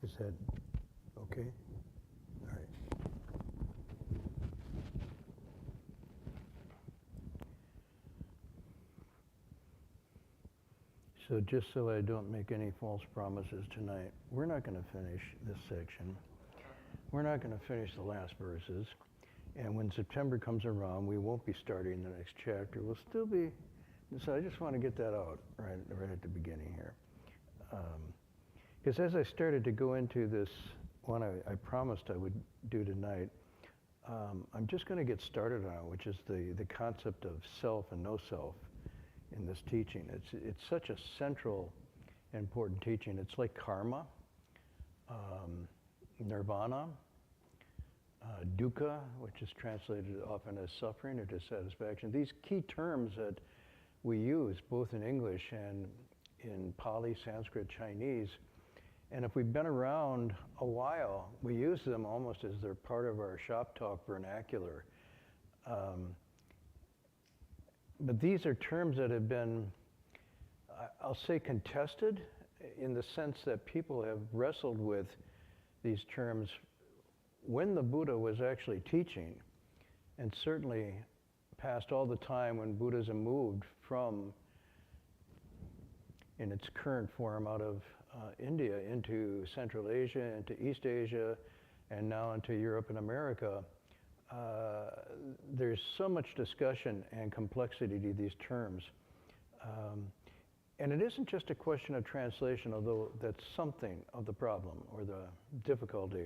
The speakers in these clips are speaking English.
Is that okay? All right. So just so I don't make any false promises tonight, we're not going to finish this section. We're not going to finish the last verses. And when September comes around, we won't be starting the next chapter. We'll still be, so I just want to get that out right at the beginning here. Because as I started to go into this one I promised I would do tonight, I'm just going to get started on it, which is the concept of self and no self in this teaching. It's such a central, important teaching. It's like karma, nirvana, dukkha, which is translated often as suffering or dissatisfaction. These key terms that we use both in English and in Pali, Sanskrit, Chinese. And if we've been around a while, we use them almost as they're part of our shop talk vernacular. But these are terms that have been, I'll say, contested in the sense that people have wrestled with these terms when the Buddha was actually teaching, and certainly past all the time when Buddhism moved from, in its current form, out of India into Central Asia, into East Asia, and now into Europe and America. There's so much discussion and complexity to these terms. And it isn't just a question of translation, although that's something of the problem or the difficulty.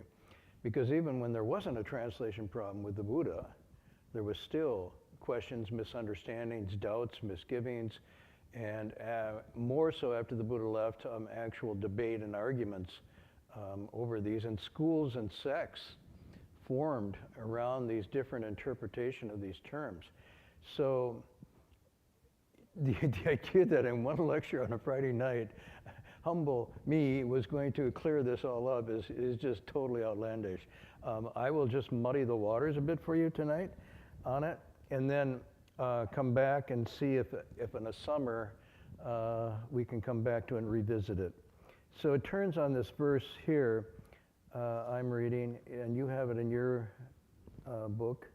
Because even when there wasn't a translation problem with the Buddha, there was still questions, misunderstandings, doubts, misgivings, and more so after the Buddha left, actual debate and arguments over these. And schools and sects formed around these different interpretation of these terms. So the idea that in one lecture on a Friday night, humble me was going to clear this all up is just totally outlandish. I will just muddy the waters a bit for you tonight on it, and then come back and see if in the summer we can come back to and revisit it. So it turns on this verse here I'm reading, and you have it in your book.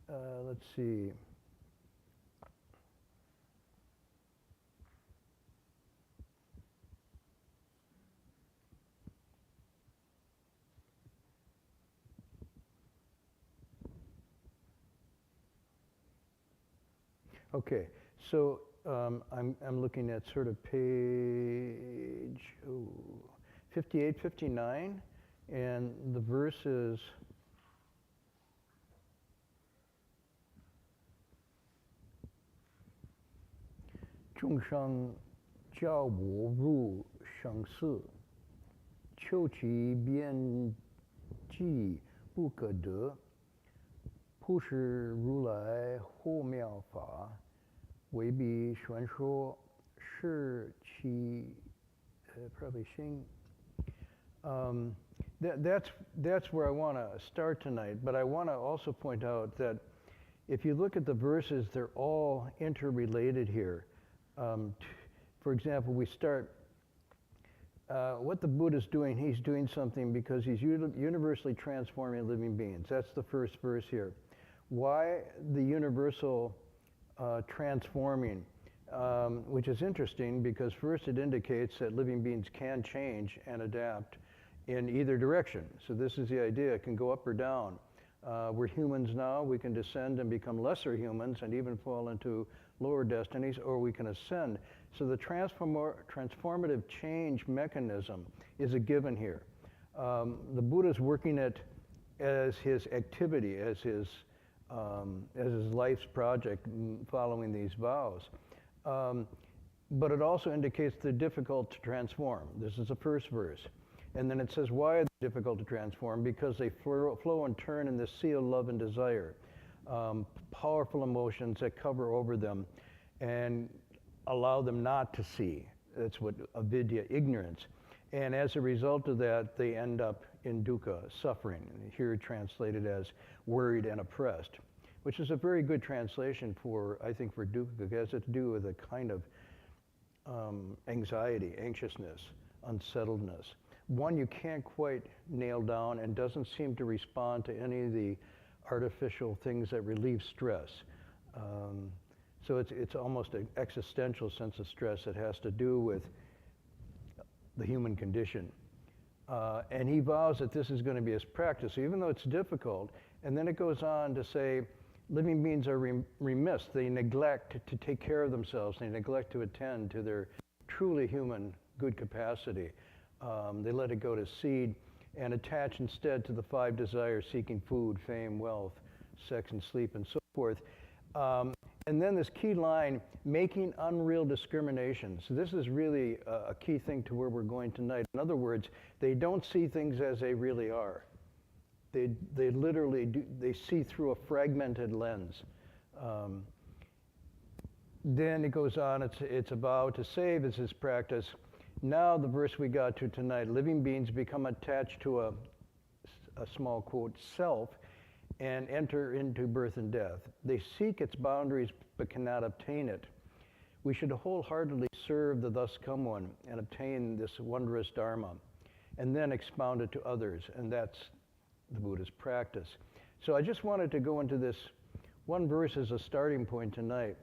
Let's see. Okay, so I'm looking at sort of page 58, 59, and the verse is众生教我入生死，求其边际不可得，不是如来或妙法，未必宣说是其probably Xing. That's where I want to start tonight, but I want to also point out that if you look at the verses, they're all interrelated here. For example, we start, what the Buddha's doing, he's doing something because he's universally transforming living beings. That's the first verse here. Why the universal transforming? Which is interesting because first it indicates that living beings can change and adapt in either direction. So this is the idea, it can go up or down. We're humans now, we can descend and become lesser humans and even fall into lower destinies, or we can ascend. So the transformative change mechanism is a given here. The Buddha's working it as his activity, as his life's project, following these vows. But it also indicates they're difficult to transform. This is the first verse. And then it says, why are they difficult to transform? Because they flow and turn in the sea of love and desire. Powerful emotions that cover over them and allow them not to see. That's what avidya, ignorance. And as a result of that, they end up in dukkha, suffering, here translated as worried and oppressed, which is a very good translation for, I think, for dukkha, because it has to do with a kind of anxiety, anxiousness, unsettledness. One you can't quite nail down and doesn't seem to respond to any of the artificial things that relieve stress. So it's almost an existential sense of stress that has to do with the human condition. And he vows that this is going to be his practice, even though it's difficult. And then it goes on to say, living beings are remiss. They neglect to take care of themselves. They neglect to attend to their truly human good capacity. They let it go to seed and attach instead to the 5 desires, seeking food, fame, wealth, sex, and sleep, and so forth. And then this key line, making unreal discriminations. So this is really a key thing to where we're going tonight. In other words, they don't see things as they really are. They literally do, they see through a fragmented lens. Then it goes on, it's a vow to save is his practice. Now the verse we got to tonight, living beings become attached to a small quote, self, and enter into birth and death. They seek its boundaries but cannot obtain it. We should wholeheartedly serve the thus come one and obtain this wondrous dharma, and then expound it to others, and that's the Buddha's practice. So I just wanted to go into this one verse as a starting point tonight.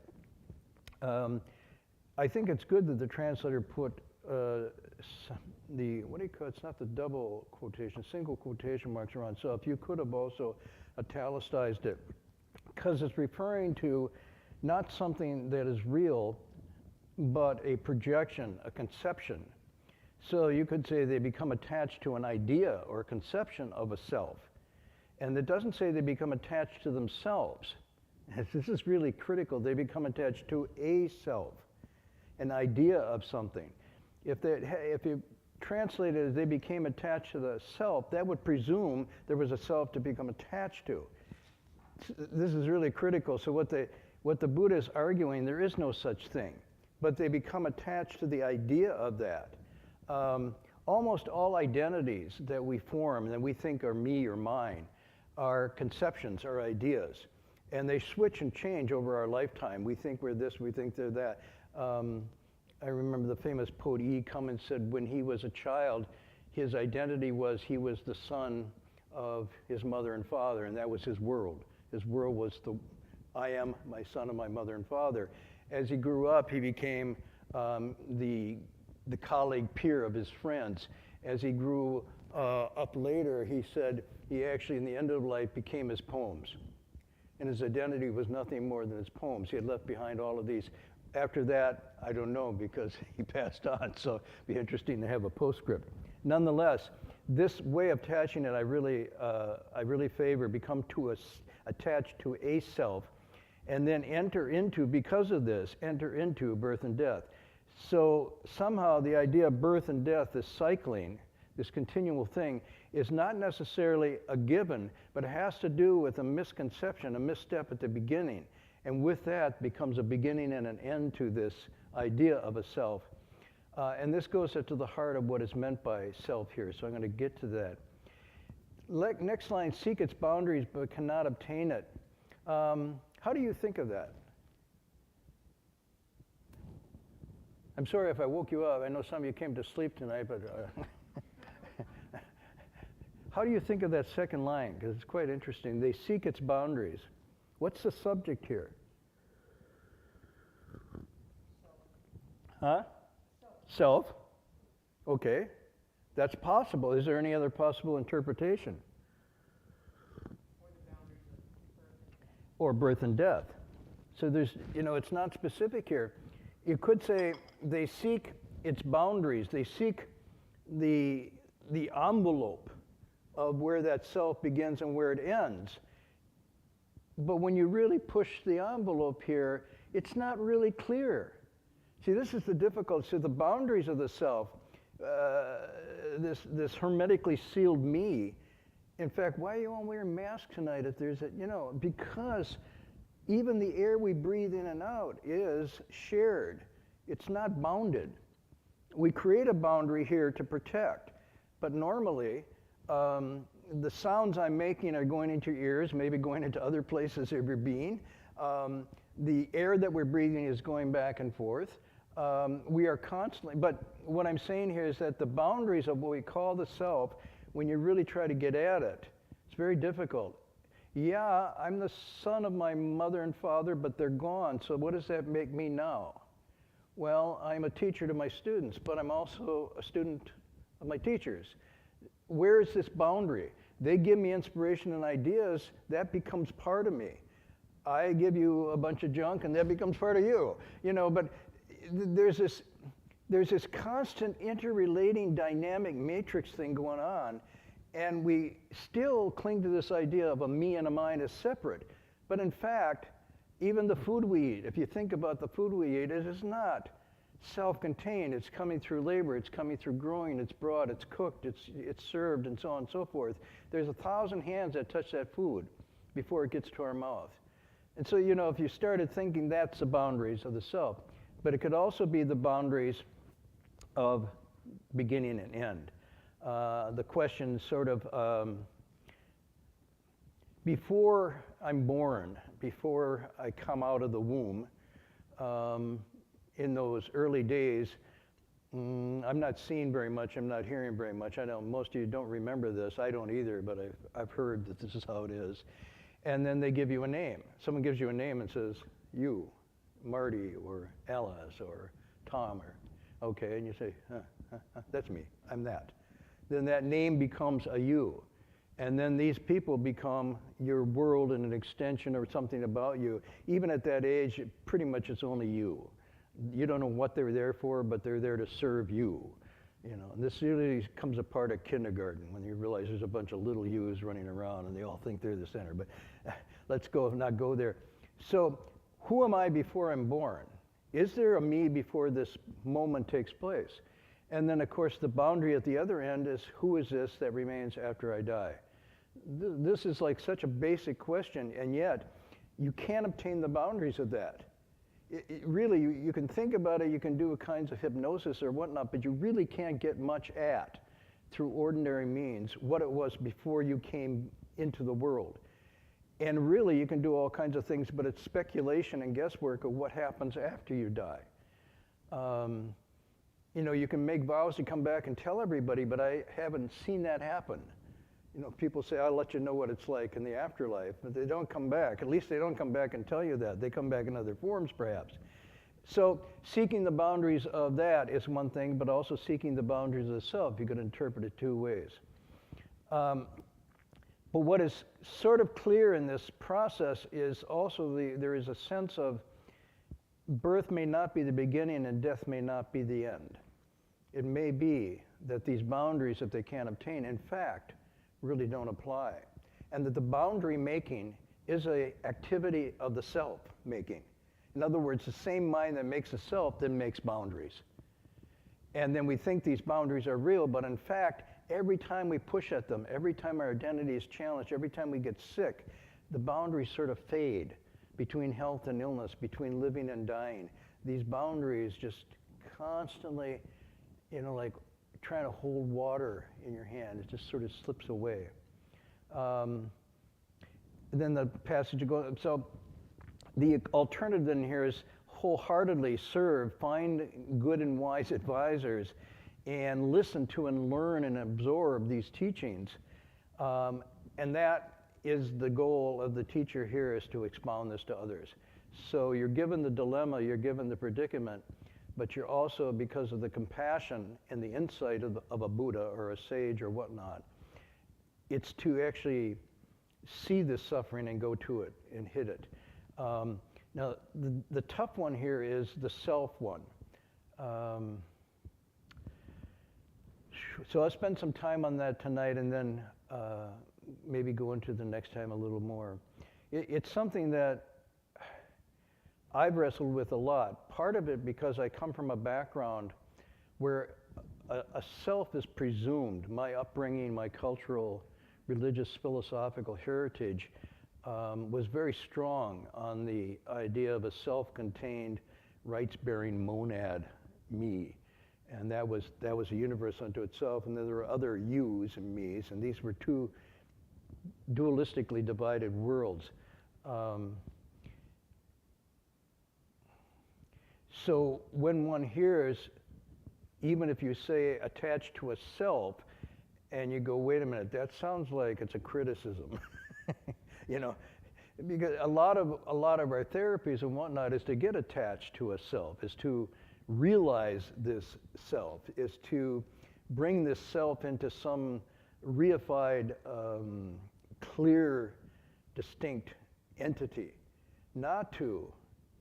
I think it's good that the translator put the, what do you call it? It's not the double quotation, single quotation marks around. So if you could have also italicized it, because it's referring to not something that is real, but a projection, a conception. So you could say they become attached to an idea or a conception of a self. And it doesn't say they become attached to themselves. This is really critical. They become attached to a self, an idea of something. If you translate it as they became attached to the self, that would presume there was a self to become attached to. This is really critical. So what the Buddha is arguing, there is no such thing, but they become attached to the idea of that. Almost all identities that we form, that we think are me or mine, are conceptions, are ideas. And they switch and change over our lifetime. We think we're this, we think they're that. I remember the famous poet E. Cummins said when he was a child, his identity was he was the son of his mother and father, and that was his world. His world was I am my son and my mother and father. As he grew up, he became the colleague peer of his friends. As he grew up later, he said he actually, in the end of life, became his poems. And his identity was nothing more than his poems. He had left behind all of these. After that, I don't know, because he passed on, so it'd be interesting to have a postscript. Nonetheless, this way of attaching it, I really favor, become attached to a self, and then enter into, because of this, enter into birth and death. So somehow the idea of birth and death, this cycling, this continual thing, is not necessarily a given, but it has to do with a misconception, a misstep at the beginning. And with that becomes a beginning and an end to this idea of a self. And this goes to the heart of what is meant by self here. So I'm going to get to that. Next line, seek its boundaries but cannot obtain it. How do you think of that? I'm sorry if I woke you up. I know some of you came to sleep tonight, but how do you think of that second line? Because it's quite interesting. They seek its boundaries. What's the subject here? Huh? Self. Okay. That's possible. Is there any other possible interpretation? Or birth and death. So there's, it's not specific here. You could say they seek its boundaries. They seek the envelope of where that self begins and where it ends. But when you really push the envelope here, it's not really clear. See, this is the difficulty. So the boundaries of the self, this hermetically sealed me. In fact, why are you all wearing masks tonight if there's because even the air we breathe in and out is shared. It's not bounded. We create a boundary here to protect, but normally, the sounds I'm making are going into your ears, maybe going into other places of your being. The air that we're breathing is going back and forth. We are constantly, but what I'm saying here is that the boundaries of what we call the self, when you really try to get at it, it's very difficult. Yeah, I'm the son of my mother and father, but they're gone, so what does that make me now? Well, I'm a teacher to my students, but I'm also a student of my teachers. Where is this boundary? They give me inspiration and ideas, that becomes part of me. I give you a bunch of junk and that becomes part of you. You know, but there's this constant interrelating dynamic matrix thing going on, and we still cling to this idea of a me and a mine as separate. But in fact, even the food we eat, if you think about the food we eat, it is not self-contained. It's coming through labor, it's coming through growing, it's brought, it's cooked, it's served, and so on and so forth. There's 1,000 hands that touch that food before it gets to our mouth. And so, you know, if you started thinking that's the boundaries of the self, but it could also be the boundaries of beginning and end. The question sort of, before I'm born, before I come out of the womb, in those early days, I'm not seeing very much, I'm not hearing very much. I know most of you don't remember this, I don't either, but I've heard that this is how it is. And then they give you a name. Someone gives you a name and says, you, Marty, or Alice, or Tom, or, okay, and you say, that's me, I'm that. Then that name becomes a you. And then these people become your world and an extension or something about you. Even at that age, pretty much it's only you. You don't know what they're there for, but they're there to serve you. You know, and this really comes apart at kindergarten when you realize there's a bunch of little yous running around and they all think they're the center. But let's not go there. So who am I before I'm born? Is there a me before this moment takes place? And then, of course, the boundary at the other end is, who is this that remains after I die? This is like such a basic question, and yet you can't obtain the boundaries of that. Really, you can think about it, you can do kinds of hypnosis or whatnot, but you really can't get much at, through ordinary means, what it was before you came into the world. And really, you can do all kinds of things, but it's speculation and guesswork of what happens after you die. You know, you can make vows to come back and tell everybody, but I haven't seen that happen. You know, people say, I'll let you know what it's like in the afterlife, but they don't come back. At least they don't come back and tell you that. They come back in other forms, perhaps. So seeking the boundaries of that is one thing, but also seeking the boundaries of the self. You could interpret it two ways. But what is sort of clear in this process is also there is a sense of birth may not be the beginning and death may not be the end. It may be that these boundaries that they can't obtain, in fact, really don't apply. And that the boundary making is an activity of the self making. In other words, the same mind that makes a self then makes boundaries. And then we think these boundaries are real, but in fact, every time we push at them, every time our identity is challenged, every time we get sick, the boundaries sort of fade between health and illness, between living and dying. These boundaries just constantly, you know, like trying to hold water in your hand, it just sort of slips away. Then the passage goes, so the alternative in here is wholeheartedly serve, find good and wise advisors, and listen to and learn and absorb these teachings. And that is the goal of the teacher here, is to expound this to others. So you're given the dilemma, you're given the predicament, but you're also, because of the compassion and the insight of a Buddha or a sage or whatnot, it's to actually see this suffering and go to it and hit it. Now, the tough one here is the self one. So I'll spend some time on that tonight and then maybe go into the next time a little more. It's something that I've wrestled with a lot. Part of it because I come from a background where a self is presumed. My upbringing, my cultural, religious, philosophical heritage was very strong on the idea of a self-contained, rights-bearing monad, me. And that was a universe unto itself, and then there were other yous and me's, and these were two dualistically divided worlds. So when one hears, even if you say attached to a self, and you go, wait a minute, that sounds like it's a criticism. You know, because a lot of our therapies and whatnot is to get attached to a self, is to realize this self, is to bring this self into some reified, clear, distinct entity, not to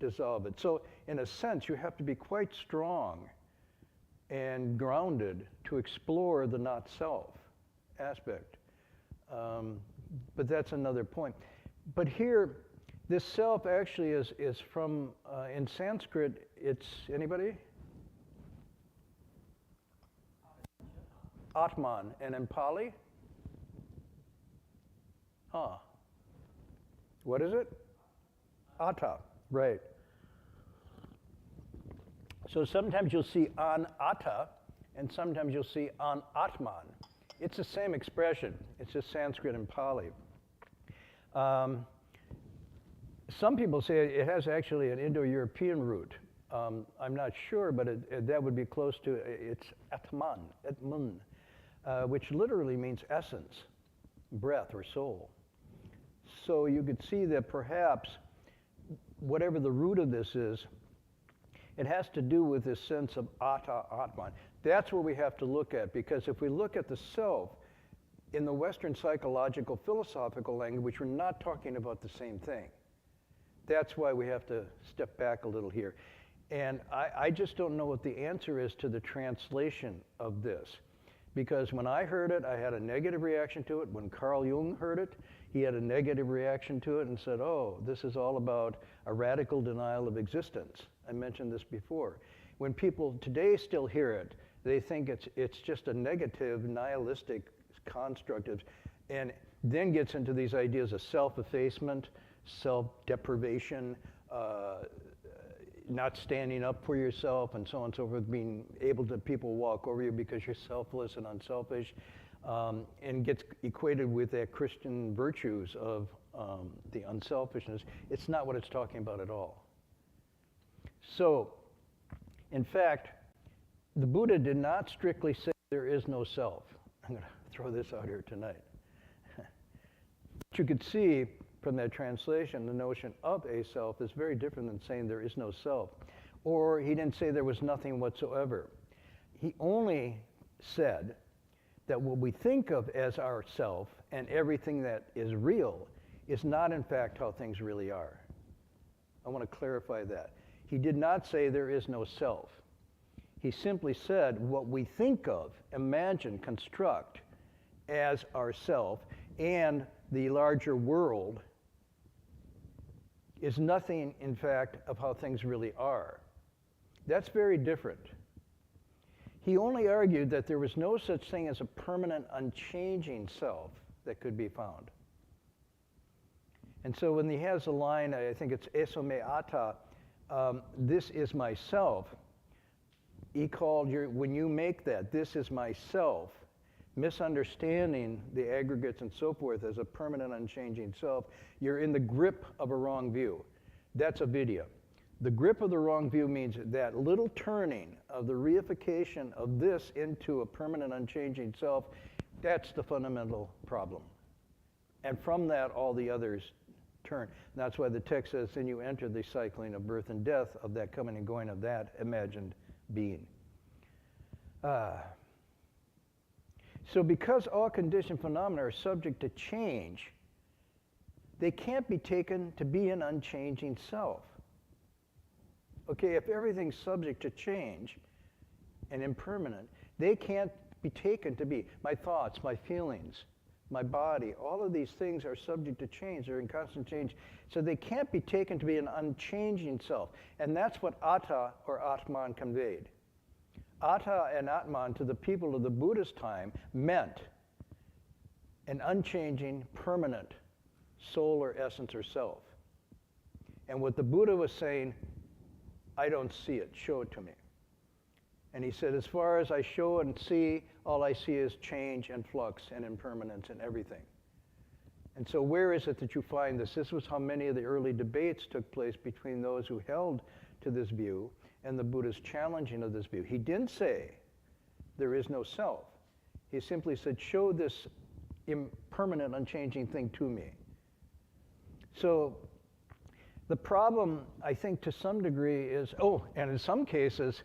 dissolve it. So in a sense, you have to be quite strong and grounded to explore the not self aspect. But that's another point. But here, this self actually is from, in Sanskrit, it's, anybody? Atman. And in Pali? What is it? Atta, right. So sometimes you'll see an atta, and sometimes you'll see an atman. It's the same expression. It's just Sanskrit and Pali. Some people say it has actually an Indo-European root. I'm not sure, but that would be close to, it's atman, which literally means essence, breath, or soul. So you could see that perhaps whatever the root of this is, it has to do with this sense of atta, atman. That's what we have to look at, because if we look at the self, in the Western psychological philosophical language, we're not talking about the same thing. That's why we have to step back a little here. And I just don't know what the answer is to the translation of this. Because when I heard it, I had a negative reaction to it. When Carl Jung heard it, he had a negative reaction to it and said, oh, this is all about a radical denial of existence. I mentioned this before. When people today still hear it, they think it's just a negative, nihilistic construct, and then gets into these ideas of self-effacement, self-deprivation, not standing up for yourself, and so on and so forth, being able to people walk over you because you're selfless and unselfish, and gets equated with the Christian virtues of the unselfishness. It's not what it's talking about at all. So, in fact, the Buddha did not strictly say there is no self. I'm going to throw this out here tonight. But you could see from that translation, the notion of a self is very different than saying there is no self. Or he didn't say there was nothing whatsoever. He only said that what we think of as our self and everything that is real is not in fact how things really are. I want to clarify that. He did not say there is no self. He simply said what we think of, imagine, construct as ourself and the larger world is nothing, in fact, of how things really are. That's very different. He only argued that there was no such thing as a permanent, unchanging self that could be found. And so when he has a line, I think it's eso me atta, this is myself, he called when you make that, this is myself, misunderstanding the aggregates and so forth as a permanent, unchanging self, you're in the grip of a wrong view. That's avidya. The grip of the wrong view means that little turning of the reification of this into a permanent, unchanging self, that's the fundamental problem. And from that, all the others turn. And that's why the text says, then you enter the cycling of birth and death, of that coming and going of that imagined being. So because all conditioned phenomena are subject to change, they can't be taken to be an unchanging self. Okay, if everything's subject to change and impermanent, they can't be taken to be. My thoughts, my feelings, my body, all of these things are subject to change. They're in constant change. So they can't be taken to be an unchanging self. And that's what Atta or Atman conveyed. Atta and Atman to the people of the Buddha's time meant an unchanging, permanent soul or essence or self. And what the Buddha was saying, I don't see it, show it to me. And he said, as far as I show and see, all I see is change and flux and impermanence and everything. And so where is it that you find this? This was how many of the early debates took place between those who held to this view and the Buddha's challenging of this view. He didn't say there is no self. He simply said, show this impermanent, unchanging thing to me. So the problem, I think, to some degree is, and in some cases,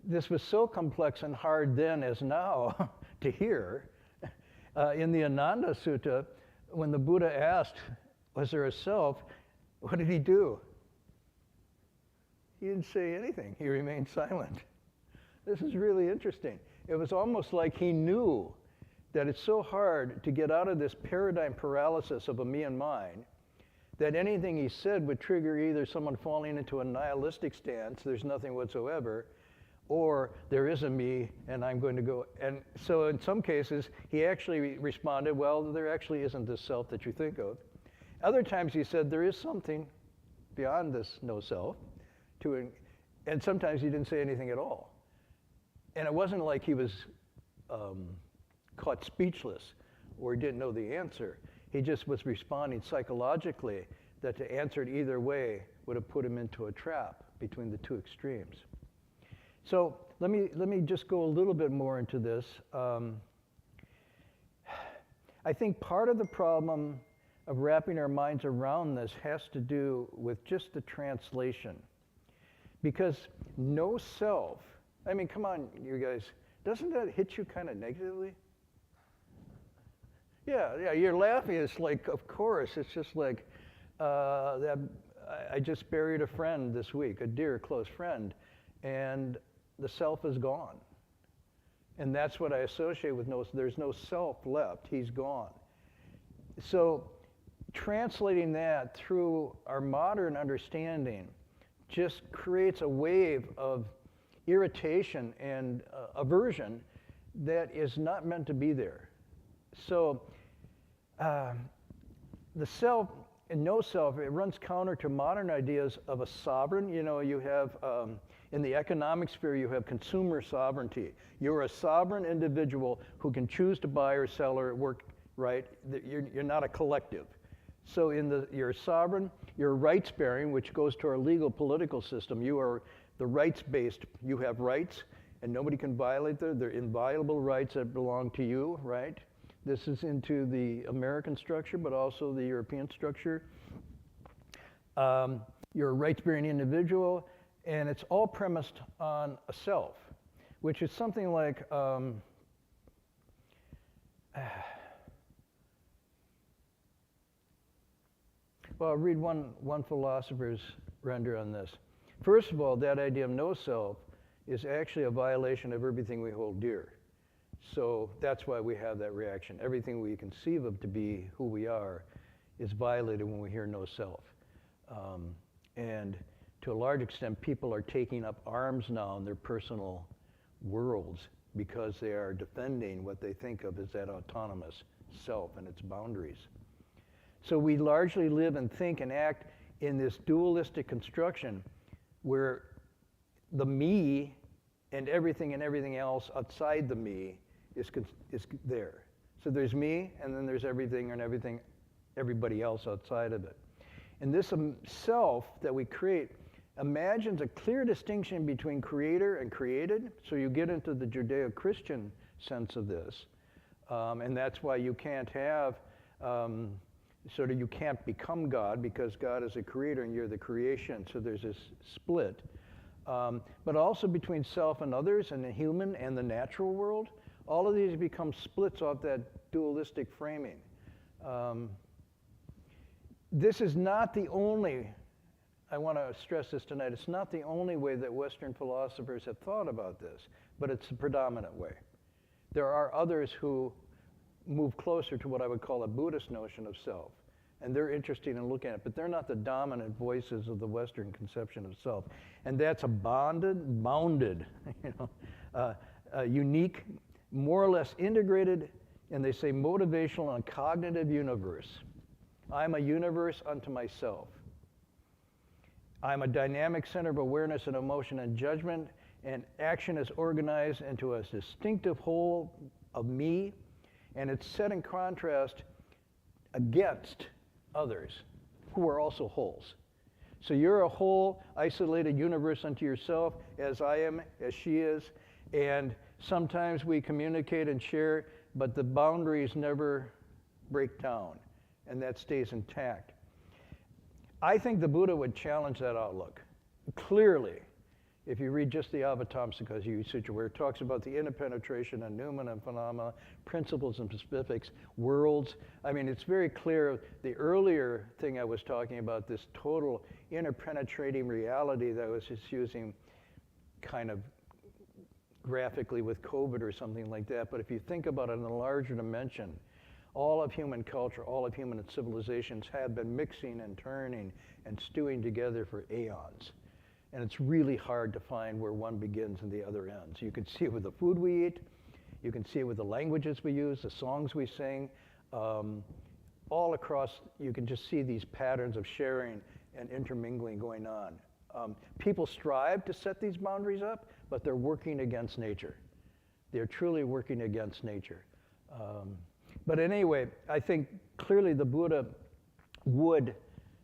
this was so complex and hard then as now to hear. In the Ananda Sutta, when the Buddha asked, was there a self, what did he do? He didn't say anything. He remained silent. This is really interesting. It was almost like he knew that it's so hard to get out of this paradigm paralysis of a me and mine that anything he said would trigger either someone falling into a nihilistic stance, there's nothing whatsoever, or there is a me and I'm going to go. And so in some cases, he actually responded, well, there actually isn't this self that you think of. Other times he said, there is something beyond this no self. And sometimes he didn't say anything at all. And it wasn't like he was caught speechless or didn't know the answer. He just was responding psychologically that to answer it either way would have put him into a trap between the two extremes. So let me just go a little bit more into this. I think part of the problem of wrapping our minds around this has to do with just the translation. Because no self, I mean, come on, you guys, doesn't that hit you kind of negatively? Yeah, you're laughing. It's like, of course, it's just like, I just buried a friend this week, a dear close friend, and the self is gone. And that's what I associate with there's no self left, he's gone. So translating that through our modern understanding just creates a wave of irritation and aversion that is not meant to be there. So the self and no self, it runs counter to modern ideas of a sovereign. You know, you have, in the economic sphere, you have consumer sovereignty. You're a sovereign individual who can choose to buy or sell or work, right? You're not a collective. So you're sovereign, you're rights-bearing, which goes to our legal political system. You are the rights-based, you have rights, and nobody can violate them. They're inviolable rights that belong to you, right? This is into the American structure, but also the European structure. You're a rights-bearing individual, and it's all premised on a self, which is something like, well, I'll read one philosopher's render on this. First of all, that idea of no self is actually a violation of everything we hold dear. So that's why we have that reaction. Everything we conceive of to be who we are is violated when we hear no self. And to a large extent, people are taking up arms now in their personal worlds because they are defending what they think of as that autonomous self and its boundaries. So we largely live and think and act in this dualistic construction where the me and everything else outside the me is there. So there's me, and then there's everything and everybody else outside of it. And this self that we create imagines a clear distinction between creator and created. So you get into the Judeo-Christian sense of this. And that's why you can't have, you can't become God because God is a creator and you're the creation. So there's this split. But also between self and others and the human and the natural world. All of these become splits off that dualistic framing. This is not the only, I want to stress this tonight, it's not the only way that Western philosophers have thought about this, but it's the predominant way. There are others who move closer to what I would call a Buddhist notion of self, and they're interested in looking at it, but they're not the dominant voices of the Western conception of self. And that's a bounded, unique, more or less integrated, and they say motivational and cognitive universe. I'm a universe unto myself. I'm a dynamic center of awareness and emotion and judgment, and action is organized into a distinctive whole of me, and it's set in contrast against others who are also wholes. So you're a whole isolated universe unto yourself, as I am, as she is, and sometimes we communicate and share, but the boundaries never break down, and that stays intact. I think the Buddha would challenge that outlook. Clearly, if you read just the Avatamsaka Sutra, where it talks about the interpenetration of noumen and phenomena, principles and specifics, worlds, I mean, it's very clear. The earlier thing I was talking about, this total interpenetrating reality that I was just using kind of graphically with COVID or something like that, but if you think about it in a larger dimension, all of human culture, all of human civilizations have been mixing and turning and stewing together for aeons. And it's really hard to find where one begins and the other ends. You can see it with the food we eat, you can see it with the languages we use, the songs we sing, all across, you can just see these patterns of sharing and intermingling going on. People strive to set these boundaries up, but they're working against nature. They're truly working against nature. But anyway, I think clearly the Buddha would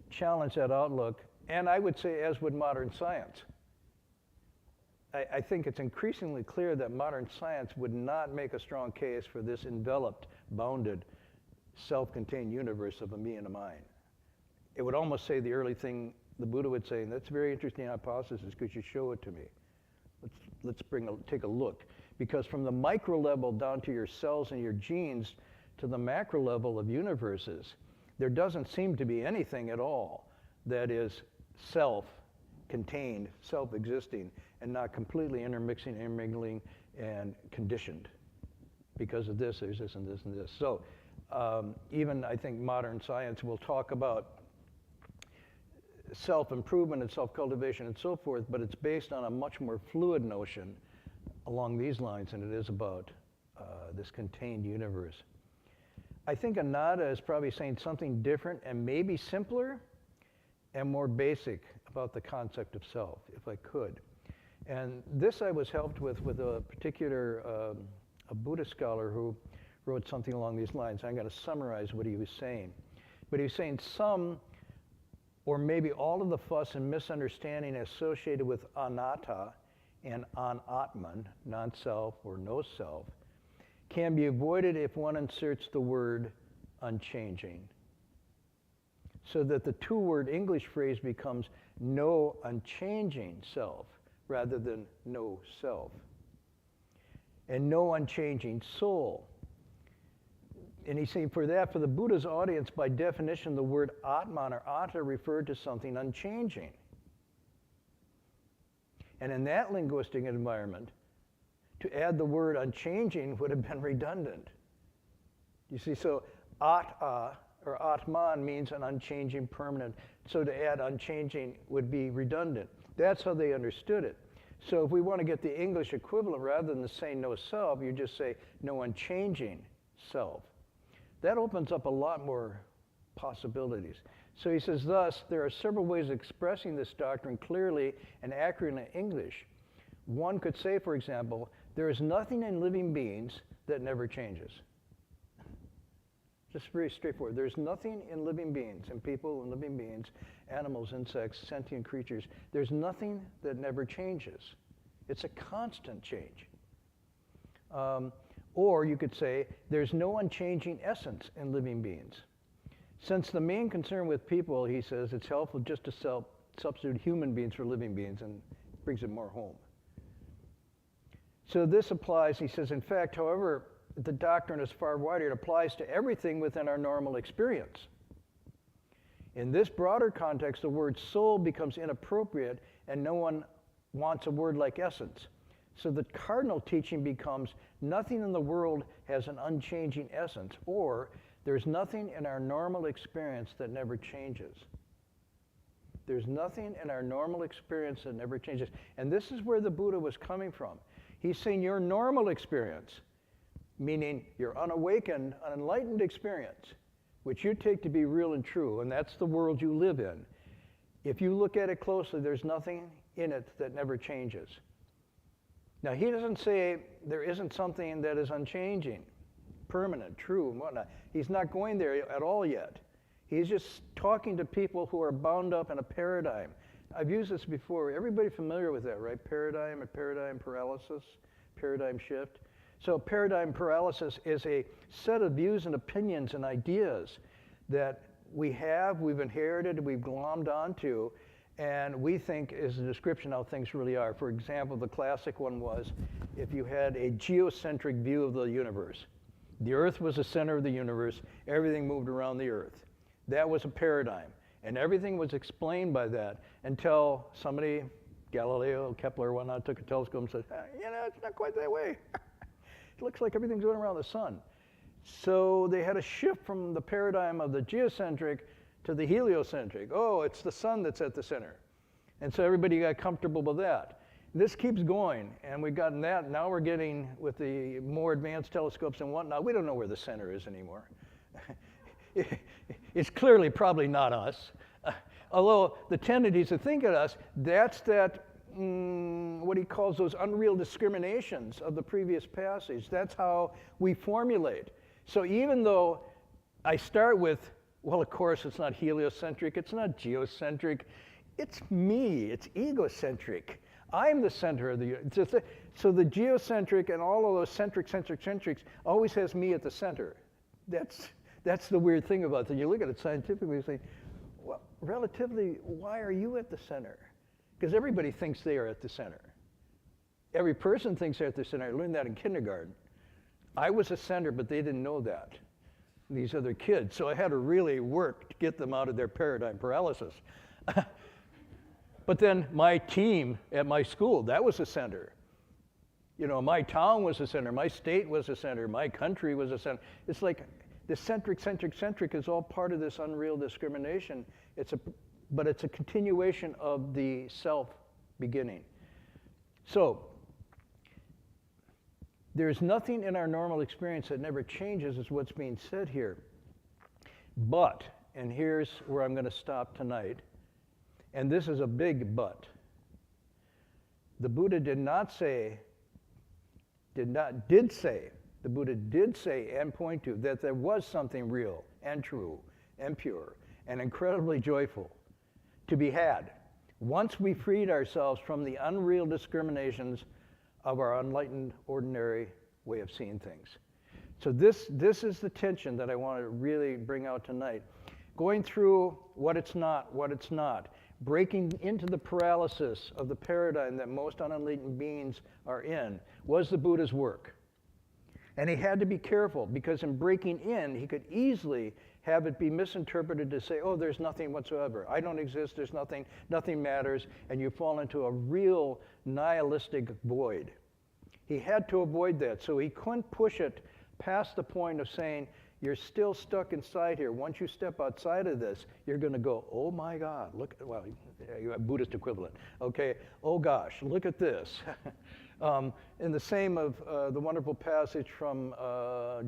challenge that outlook, and I would say as would modern science. I think it's increasingly clear that modern science would not make a strong case for this enveloped, bounded, self-contained universe of a me and a mine. It would almost say the early thing the Buddha would say, and that's a very interesting hypothesis, could you show it to me? Let's take a look. Because from the micro level down to your cells and your genes to the macro level of universes, there doesn't seem to be anything at all that is self-contained, self-existing, and not completely intermixing, intermingling, and conditioned. Because of this, there's this and this and this. So even I think modern science will talk about self-improvement and self-cultivation and so forth, but it's based on a much more fluid notion along these lines than it is about this contained universe. I think Ananda is probably saying something different and maybe simpler and more basic about the concept of self, if I could. And this I was helped with a particular a Buddhist scholar who wrote something along these lines. I'm going to summarize what he was saying. But he was saying some, or maybe all of the fuss and misunderstanding associated with anatta and anatman, non-self or no self, can be avoided if one inserts the word unchanging. So that the two-word English phrase becomes no unchanging self rather than no self. And no unchanging soul. And he's saying for that, for the Buddha's audience, by definition, the word atman or atta referred to something unchanging. And in that linguistic environment, to add the word unchanging would have been redundant. You see, so atta or atman means an unchanging, permanent. So to add unchanging would be redundant. That's how they understood it. So if we want to get the English equivalent, rather than saying no self, you just say no unchanging self. That opens up a lot more possibilities. So he says, thus, there are several ways of expressing this doctrine clearly and accurately in English. One could say, for example, there is nothing in living beings that never changes. Just very straightforward. There's nothing in living beings, in people and living beings, animals, insects, sentient creatures. There's nothing that never changes. It's a constant change. Or you could say, there's no unchanging essence in living beings. Since the main concern with people, he says, it's helpful just to substitute human beings for living beings, and brings it more home. So this applies, he says, in fact, however, the doctrine is far wider. It applies to everything within our normal experience. In this broader context, the word soul becomes inappropriate, and no one wants a word like essence. So the cardinal teaching becomes nothing in the world has an unchanging essence, or there's nothing in our normal experience that never changes. There's nothing in our normal experience that never changes. And this is where the Buddha was coming from. He's saying your normal experience, meaning your unawakened, unenlightened experience, which you take to be real and true, and that's the world you live in. If you look at it closely, there's nothing in it that never changes. Now, he doesn't say there isn't something that is unchanging, permanent, true, and whatnot. He's not going there at all yet. He's just talking to people who are bound up in a paradigm. I've used this before. Everybody familiar with that, right? Paradigm and paradigm paralysis, paradigm shift. So paradigm paralysis is a set of views and opinions and ideas that we've inherited, we've glommed onto, and we think is a description of how things really are. For example, the classic one was if you had a geocentric view of the universe. The Earth was the center of the universe, everything moved around the Earth. That was a paradigm, and everything was explained by that until somebody, Galileo, Kepler, whatnot, took a telescope and said, it's not quite that way. It looks like everything's going around the sun. So they had a shift from the paradigm of the geocentric to the heliocentric. Oh, it's the sun that's at the center. And so everybody got comfortable with that. This keeps going, and we've gotten that. Now we're getting, with the more advanced telescopes and whatnot, we don't know where the center is anymore. It's clearly probably not us. Although the tendencies to think of us, that's that, what he calls those unreal discriminations of the previous passage. That's how we formulate. So even though I start with, well, of course, it's not heliocentric, it's not geocentric, it's me, it's egocentric. I'm the center of the, so the geocentric and all of those centrics always has me at the center. That's the weird thing about it. You look at it scientifically and say, well, relatively, why are you at the center? Because everybody thinks they are at the center. Every person thinks they're at the center. I learned that in kindergarten. I was a center, but they didn't know that, these other kids. So I had to really work to get them out of their paradigm paralysis. But then my team at my school, that was the center. My town was the center. My state was the center. My country was the center. It's like the centric is all part of this unreal discrimination. But it's a continuation of the self beginning. So there's nothing in our normal experience that never changes, is what's being said here. But, and here's where I'm going to stop tonight, and this is a big but. The Buddha did say the Buddha did say and point to that there was something real and true and pure and incredibly joyful to be had once we freed ourselves from the unreal discriminations of our enlightened, ordinary way of seeing things. So this is the tension that I want to really bring out tonight. Going through what it's not, breaking into the paralysis of the paradigm that most unenlightened beings are in, was the Buddha's work. And he had to be careful, because in breaking in, he could easily have it be misinterpreted to say, oh, there's nothing whatsoever. I don't exist, there's nothing matters, and you fall into a real nihilistic void. He had to avoid that, so he couldn't push it past the point of saying, you're still stuck inside here. Once you step outside of this, you're going to go, oh my God, look, well, you have Buddhist equivalent. Okay, oh gosh, look at this. In the same of the wonderful passage from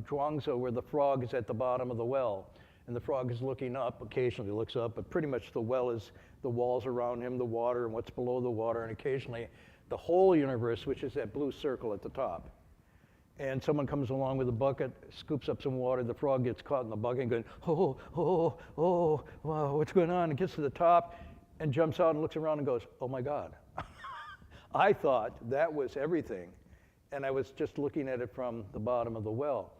Zhuangzi, where the frog is at the bottom of the well, and the frog is looking up, occasionally looks up, but pretty much the well is the walls around him, the water, and what's below the water, and occasionally the whole universe, which is that blue circle at the top. And someone comes along with a bucket, scoops up some water, the frog gets caught in the bucket and goes, oh, wow, what's going on? It gets to the top and jumps out and looks around and goes, oh my God. I thought that was everything, and I was just looking at it from the bottom of the well.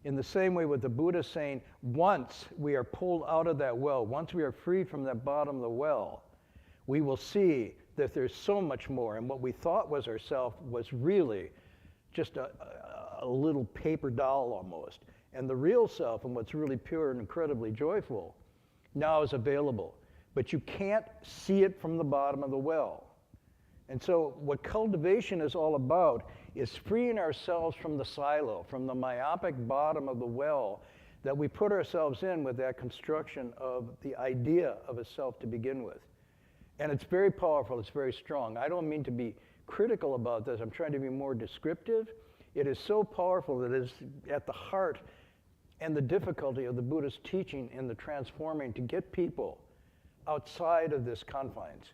In the same way with the Buddha saying, once we are pulled out of that well, once we are free from that bottom of the well, we will see that there's so much more, and what we thought was ourself was really just a little paper doll almost. And the real self, and what's really pure and incredibly joyful, now is available. But you can't see it from the bottom of the well. And so what cultivation is all about is freeing ourselves from the silo, from the myopic bottom of the well that we put ourselves in with that construction of the idea of a self to begin with. And it's very powerful, it's very strong. I don't mean to be critical about this, I'm trying to be more descriptive. It is so powerful that it is at the heart and the difficulty of the Buddha's teaching in the transforming to get people outside of this confines.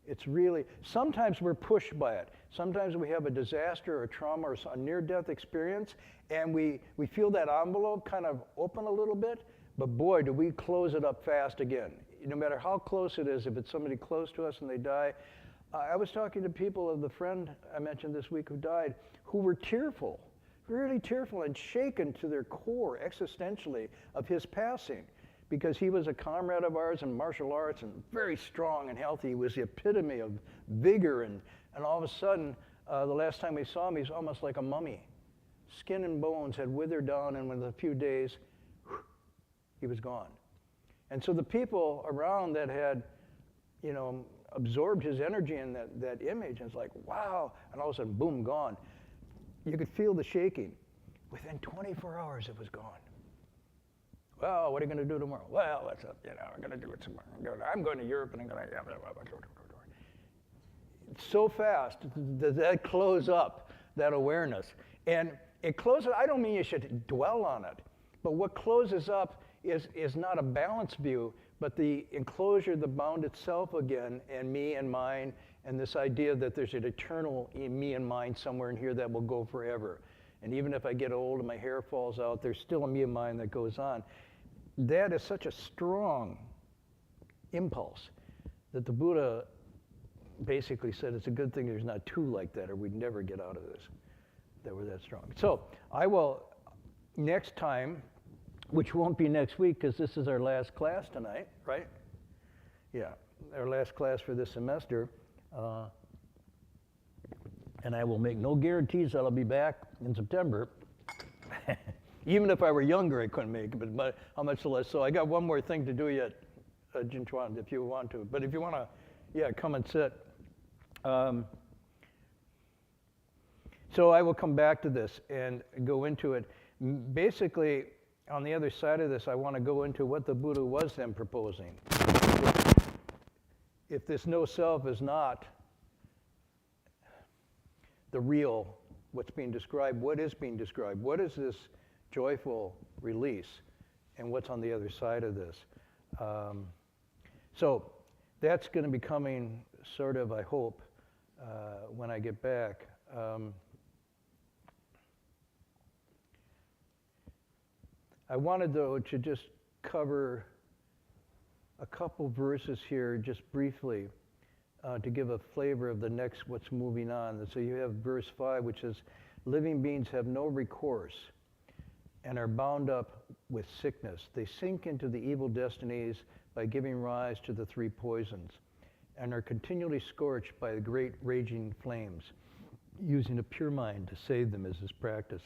It's really, sometimes we're pushed by it. Sometimes we have a disaster or a trauma or a near-death experience, and we feel that envelope kind of open a little bit, but boy, do we close it up fast again. No matter how close it is, if it's somebody close to us and they die. I was talking to people of the friend I mentioned this week who died, who were tearful, really tearful and shaken to their core existentially of his passing, because he was a comrade of ours in martial arts and very strong and healthy. He was the epitome of vigor, and all of a sudden, the last time we saw him, he's almost like a mummy. Skin and bones had withered down, and within a few days, he was gone. And so the people around that had, absorbed his energy in that image, and it's like, wow, and all of a sudden, boom, gone. You could feel the shaking. Within 24 hours, it was gone. Well, what are you going to do tomorrow? Well, what's up? I'm going to do it tomorrow. I'm going to Europe, and I'm going to. So fast does that close up that awareness, and it closes. I don't mean you should dwell on it, but what closes up is not a balanced view, but the enclosure, the bound itself again, and me and mine, and this idea that there's an eternal me and mine somewhere in here that will go forever. And even if I get old and my hair falls out, there's still a me and mine that goes on. That is such a strong impulse that the Buddha basically said it's a good thing there's not two like that, or we'd never get out of this, that were that strong. So I will, next time, which won't be next week because this is our last class tonight, right? Yeah, our last class for this semester. And I will make no guarantees that I'll be back in September. Even if I were younger, I couldn't make it, but how much less. So I got one more thing to do yet, Jinchuan, if you want to. But if you want to, come and sit. So I will come back to this and go into it. Basically, on the other side of this, I want to go into what the Buddha was then proposing. If this no self is not the real, what's being described, what is being described? What is this joyful release? And what's on the other side of this? So that's going to be coming sort of, I hope, when I get back. I wanted, though, to just cover a couple verses here just briefly to give a flavor of the next what's moving on. So you have verse 5, which says, living beings have no recourse and are bound up with sickness. They sink into the evil destinies by giving rise to the three poisons and are continually scorched by the great raging flames, using a pure mind to save them as this practice.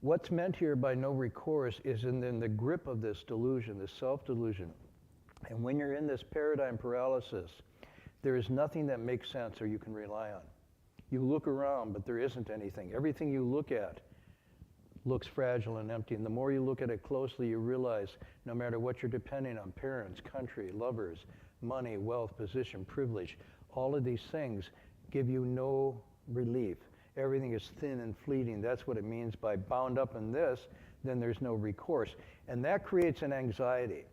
What's meant here by no recourse is in the grip of this delusion, this self-delusion. And when you're in this paradigm paralysis, there is nothing that makes sense or you can rely on. You look around, but there isn't anything. Everything you look at looks fragile and empty. And the more you look at it closely, you realize no matter what you're depending on, parents, country, lovers, money, wealth, position, privilege, all of these things give you no relief. Everything is thin and fleeting. That's what it means by bound up in this, then there's no recourse. And that creates an anxiety.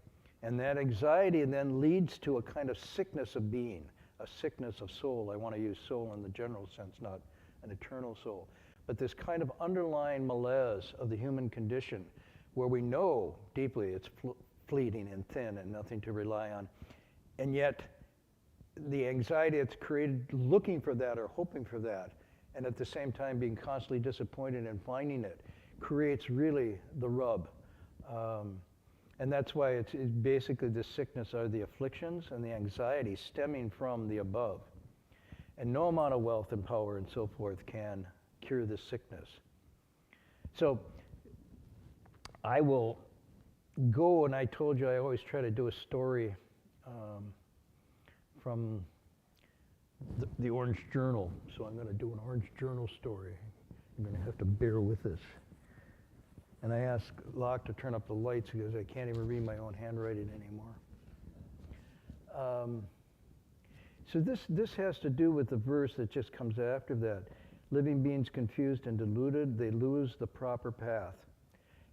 And that anxiety then leads to a kind of sickness of being, a sickness of soul. I want to use soul in the general sense, not an eternal soul. But this kind of underlying malaise of the human condition where we know deeply it's fleeting and thin and nothing to rely on. And yet the anxiety that's created looking for that or hoping for that, and at the same time being constantly disappointed in finding it, creates really the rub. And that's why it's basically the sickness are the afflictions and the anxiety stemming from the above. And no amount of wealth and power and so forth can cure this sickness. So I will go, and I told you I always try to do a story from the Orange Journal. So I'm going to do an Orange Journal story. You're going to have to bear with this. And I asked Locke to turn up the lights because I can't even read my own handwriting anymore. So this has to do with the verse that just comes after that. Living beings confused and deluded, they lose the proper path.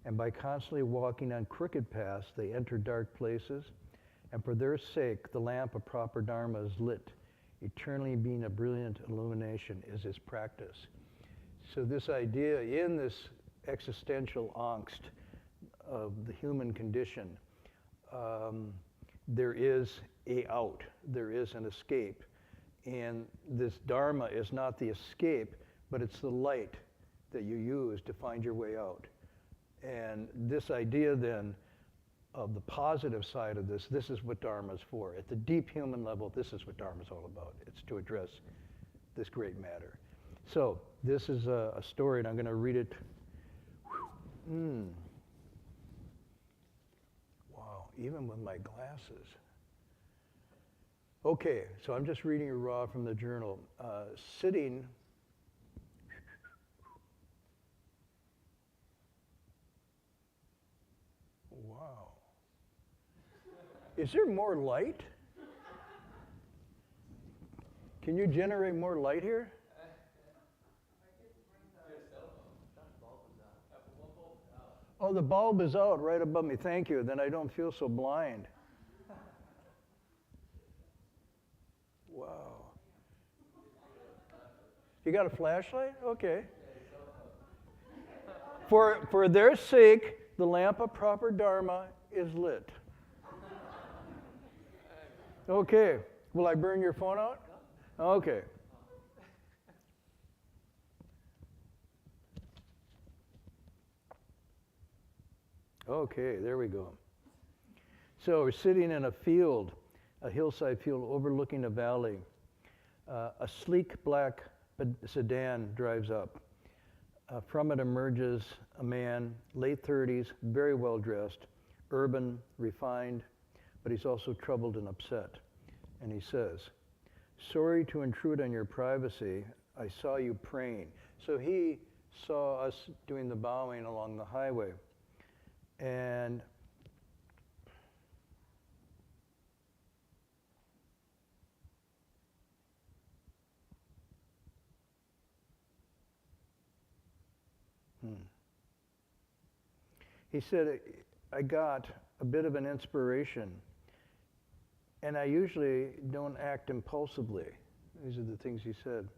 And by constantly walking on crooked paths, they enter dark places. And for their sake, the lamp of proper Dharma is lit. Eternally being a brilliant illumination is his practice. So this idea in this existential angst, of the human condition, there is a out, there is an escape. And this Dharma is not the escape, but it's the light that you use to find your way out. And this idea then of the positive side of this is what Dharma is for. At the deep human level, this is what Dharma is all about. It's to address this great matter. So this is a story, and I'm going to read it. Wow, even with my glasses. Okay, so I'm just reading it raw from the journal. Sitting. Wow. Is there more light? Can you generate more light here? Oh, the bulb is out right above me. Thank you. Then I don't feel so blind. Wow. You got a flashlight? Okay. For their sake, the lamp of proper Dharma is lit. Okay. Will I burn your phone out? Okay. Okay, there we go. So we're sitting in a field, a hillside field overlooking a valley. A sleek black sedan drives up. From it emerges a man, late 30s, very well dressed, urban, refined, but he's also troubled and upset. And he says, "Sorry to intrude on your privacy. I saw you praying." So he saw us doing the bowing along the highway. And he said, "I got a bit of an inspiration, and I usually don't act impulsively." These are the things he said.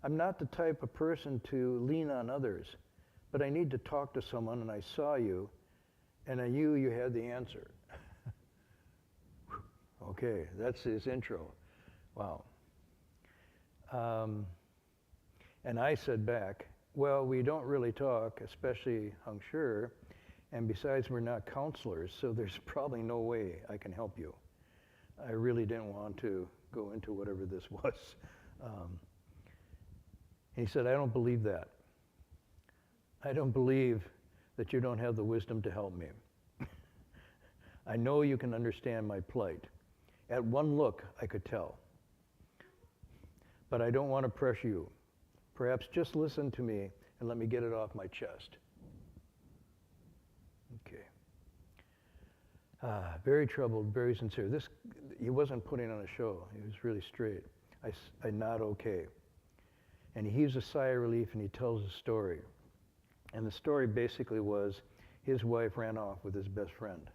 "I'm not the type of person to lean on others, but I need to talk to someone, and I saw you, and I knew you had the answer." Okay, that's his intro. Wow. And I said back, "Well, we don't really talk, especially Heng Sure, and besides, we're not counselors, so there's probably no way I can help you." I really didn't want to go into whatever this was. He said, "I don't believe that. I don't believe that you don't have the wisdom to help me. I know you can understand my plight. At one look, I could tell. But I don't want to pressure you. Perhaps just listen to me and let me get it off my chest." Okay. Very troubled, very sincere. He wasn't putting on a show. He was really straight. I nod okay. And he heaves a sigh of relief and he tells a story. And the story basically was his wife ran off with his best friend.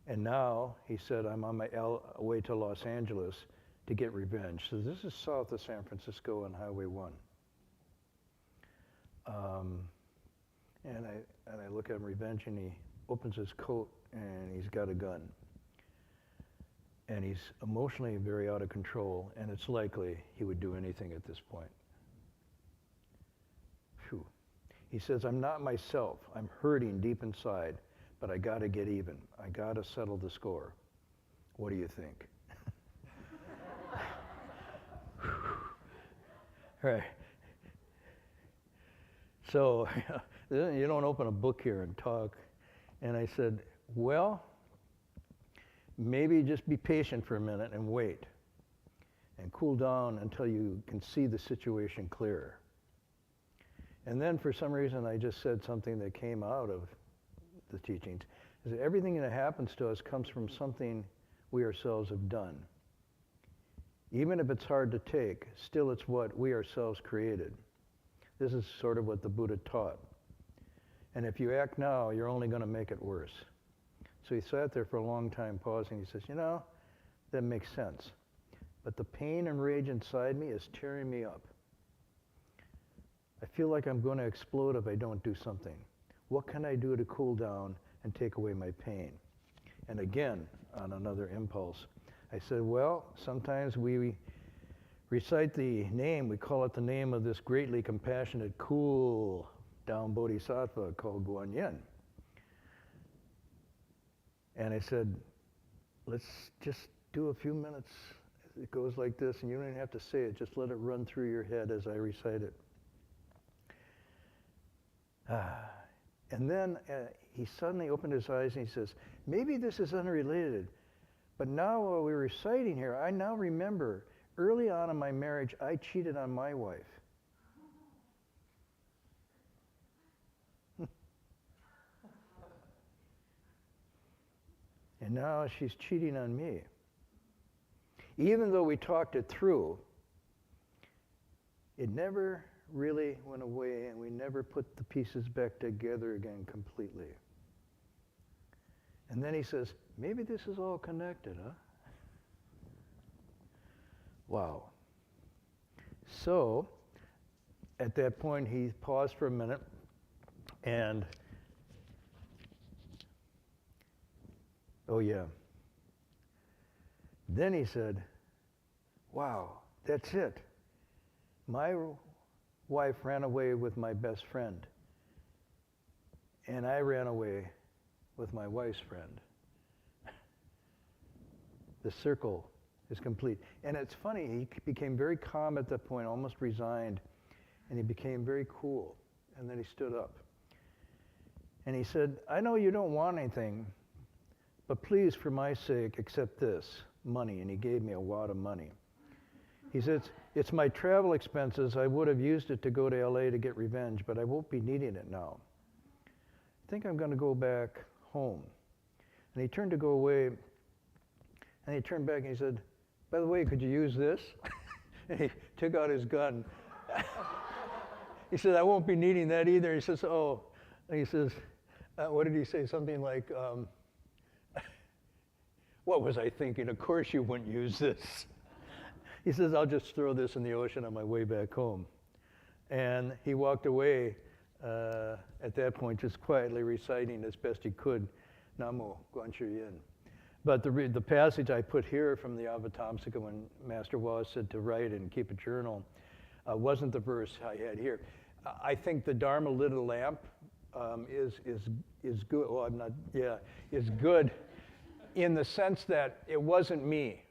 And now, he said, I'm on my way to Los Angeles to get revenge. So this is south of San Francisco on Highway 1. And I look at him, revenge, and he opens his coat and he's got a gun. And he's emotionally very out of control, and it's likely he would do anything at this point. Phew. He says, I'm not myself. I'm hurting deep inside, but I got to get even. I got to settle the score. What do you think? Right. So you don't open a book here and talk. And I said, well, maybe just be patient for a minute and wait and cool down until you can see the situation clearer. And then for some reason I just said something that came out of the teachings, is that everything that happens to us comes from something we ourselves have done. Even if it's hard to take, still it's what we ourselves created. This is sort of what the Buddha taught. And if you act now, you're only going to make it worse. So he sat there for a long time pausing. He says, you know, that makes sense. But the pain and rage inside me is tearing me up. I feel like I'm going to explode if I don't do something. What can I do to cool down and take away my pain? And again, on another impulse, I said, well, sometimes we recite the name, we call it the name of this greatly compassionate, cool down bodhisattva called Guanyin. And I said, let's just do a few minutes. It goes like this, and you don't even have to say it, just let it run through your head as I recite it. And then he suddenly opened his eyes and he says, maybe this is unrelated, but now while we're reciting here, I now remember early on in my marriage, I cheated on my wife. And now she's cheating on me. Even though we talked it through, it never really went away, and we never put the pieces back together again completely. And then he says, maybe this is all connected, huh? Wow. So, at that point, he paused for a minute, and oh yeah. Then he said, wow, that's it. My wife ran away with my best friend, and I ran away with my wife's friend. The circle is complete. And it's funny, he became very calm at that point, almost resigned, and he became very cool. And then he stood up. And he said, I know you don't want anything, but please, for my sake, accept this, money. And he gave me a wad of money. He said, it's my travel expenses. I would have used it to go to LA to get revenge, but I won't be needing it now. I think I'm going to go back home. And he turned to go away, and he turned back and he said, by the way, could you use this? And he took out his gun. He said, I won't be needing that either. He says, oh. And he says, what did he say? Something like, what was I thinking? Of course you wouldn't use this. He says, I'll just throw this in the ocean on my way back home. And he walked away at that point, just quietly reciting as best he could, Namo Guanchen Yin. But the passage I put here from the Avatamsaka when Master Was said to write and keep a journal wasn't the verse I had here. I think the Dharma lit a lamp is good. Oh, I'm not. Yeah, is good in the sense that it wasn't me.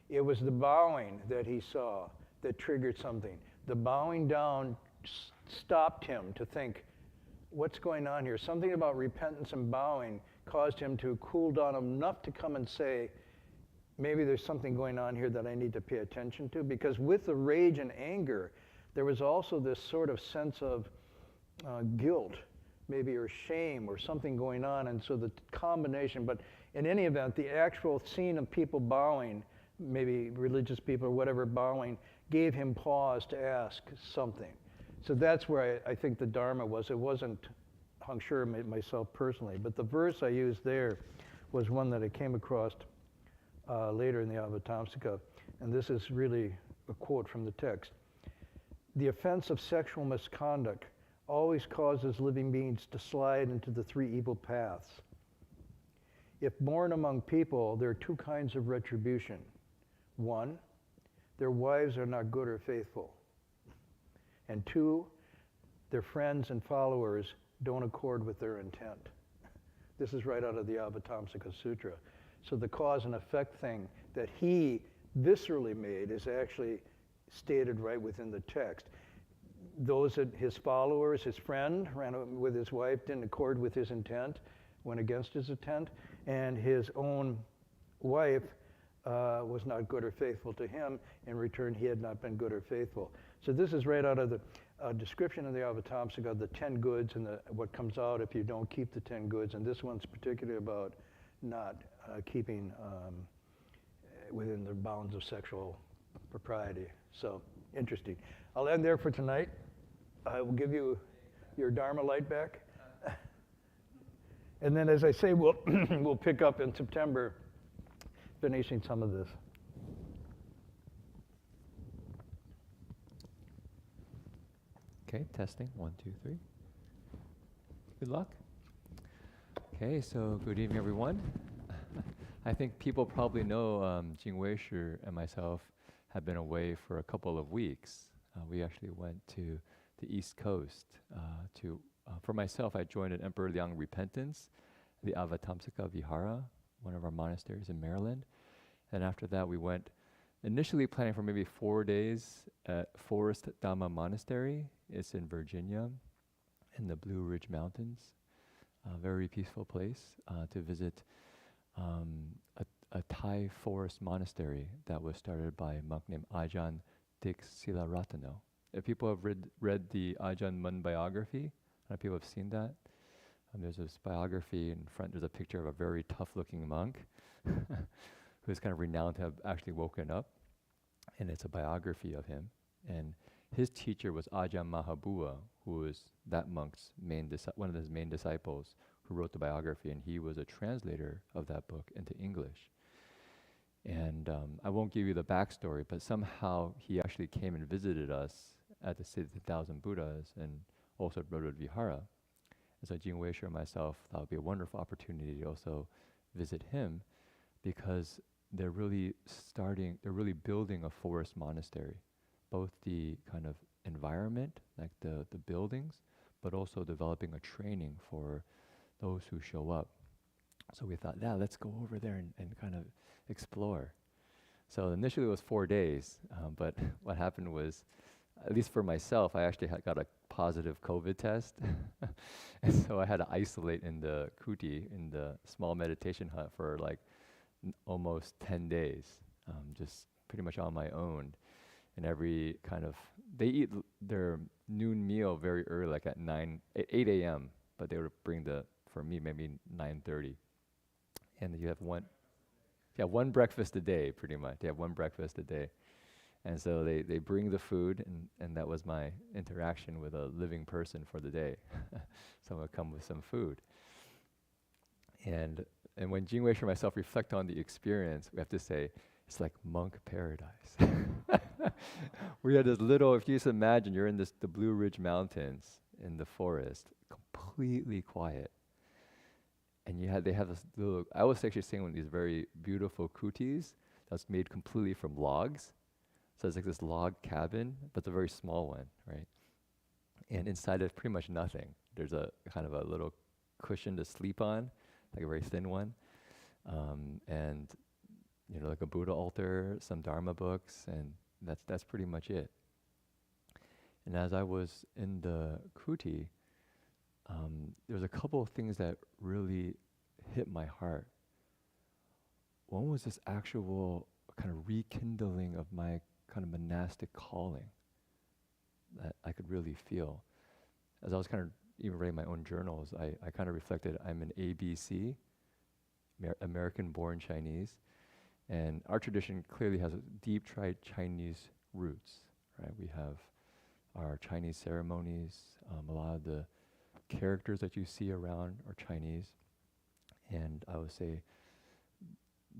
It was the bowing that he saw that triggered something. The bowing down stopped him to think, what's going on here? Something about repentance and bowing caused him to cool down enough to come and say, maybe there's something going on here that I need to pay attention to. Because with the rage and anger, there was also this sort of sense of guilt, maybe, or shame, or something going on. And so the combination, but in any event, the actual scene of people bowing, maybe religious people or whatever bowing, gave him pause to ask something. So that's where I think the Dharma was. It wasn't Heng Sure myself personally, but the verse I used there was one that I came across later in the Avatamsaka, and this is really a quote from the text. The offense of sexual misconduct always causes living beings to slide into the three evil paths. If born among people, there are two kinds of retribution. One, their wives are not good or faithful. And two, their friends and followers don't accord with their intent. This is right out of the Avatamsaka Sutra. So the cause and effect thing that he viscerally made is actually stated right within the text. Those that his followers, his friend ran with his wife, didn't accord with his intent, went against his intent, and his own wife was not good or faithful to him. In return, he had not been good or faithful. So this is right out of the description of the Avatamsaka, the 10 goods and what comes out if you don't keep the 10 goods. And this one's particularly about not keeping within the bounds of sexual propriety. So interesting. I'll end there for tonight. I will give you your Dharma light back. And then, as I say, we'll pick up in September, finishing some of this. Okay, testing. 1, 2, 3. Good luck. Okay, so good evening, everyone. I think people probably know Jing Weishu and myself have been away for a couple of weeks. We actually went to the East Coast for myself, I joined an Emperor Liang Repentance, the Avatamsaka Vihara, one of our monasteries in Maryland. And after that, we went initially planning for maybe 4 days at Forest Dhamma Monastery. It's in Virginia, in the Blue Ridge Mountains. A very peaceful place to visit a Thai forest monastery that was started by a monk named Ajahn Dik Silaratano. If people have read the Ajahn Mun biography, I don't know if people have seen that. There's this biography in front, there's a picture of a very tough-looking monk who's kind of renowned to have actually woken up. And it's a biography of him. And his teacher was Ajahn Mahabua, who was that monk's one of his main disciples who wrote the biography, and he was a translator of that book into English. And I won't give you the backstory, but somehow he actually came and visited us at the City of the Thousand Buddhas and also at Broadwood Vihara. And so Jing Weishu and myself thought it would be a wonderful opportunity to also visit him, because they're really building a forest monastery, both the kind of environment, like the buildings, but also developing a training for those who show up. So we thought, yeah, let's go over there and kind of explore. So initially it was 4 days, but what happened was, at least for myself, I actually got a positive COVID test. And so I had to isolate in the kuti, in the small meditation hut, for like almost 10 days, just pretty much on my own. And they eat their noon meal very early, like at 8 a.m., but they would bring for me, maybe 9:30. And you have one breakfast a day, pretty much. They have one breakfast a day. And so they bring the food, and that was my interaction with a living person for the day. Someone would come with some food. And when Jing Weishu and myself reflect on the experience, we have to say, it's like monk paradise. We had this little, if you just imagine, you're in the Blue Ridge Mountains in the forest, completely quiet. And they have this little, I was actually staying in these very beautiful kutis that's made completely from logs. So it's like this log cabin, but it's a very small one, right? And inside there's pretty much nothing. There's a kind of a little cushion to sleep on, like a very thin one. And like a Buddha altar, some Dharma books, and that's pretty much it. And as I was in the kuti, there was a couple of things that really hit my heart. One was this actual kind of rekindling of my kind of monastic calling that I could really feel. As I was kind of even writing my own journals, I kind of reflected, I'm an ABC, American-born Chinese, and our tradition clearly has deep Chinese roots, right? We have our Chinese ceremonies, a lot of the characters that you see around are Chinese, and I would say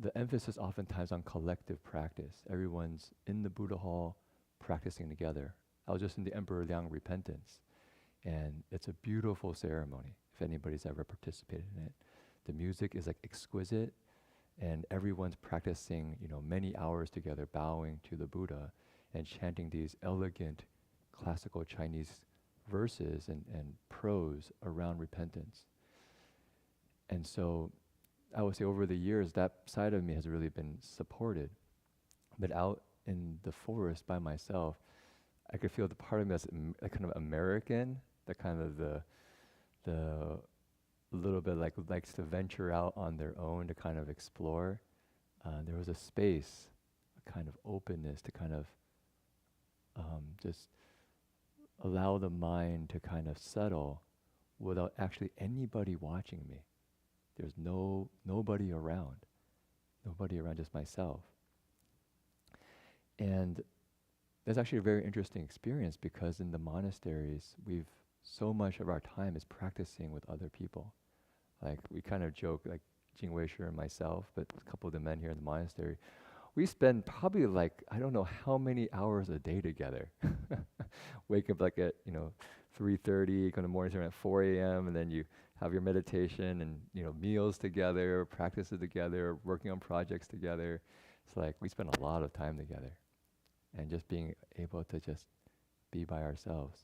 the emphasis oftentimes on collective practice. Everyone's in the Buddha hall practicing together. I was just in the Emperor Liang Repentance, and it's a beautiful ceremony if anybody's ever participated in it. The music is like exquisite, and everyone's practicing, many hours together, bowing to the Buddha and chanting these elegant classical Chinese verses and prose around repentance. And so I would say over the years, that side of me has really been supported. But out in the forest by myself, I could feel the part of me that's kind of American, the kind of the little bit likes to venture out on their own to kind of explore. There was a space, a kind of openness to kind of just allow the mind to kind of settle without actually anybody watching me. There's nobody around, just myself. And that's actually a very interesting experience, because in the monasteries, so much of our time is practicing with other people. Like, we kind of joke, like Jing Weishu and myself, but a couple of the men here in the monastery, we spend probably I don't know how many hours a day together. wake up like at 3:30, go to morning service at 4 a.m. and then you have your meditation and meals together, practices together, working on projects together. It's like we spend a lot of time together, and just being able to just be by ourselves.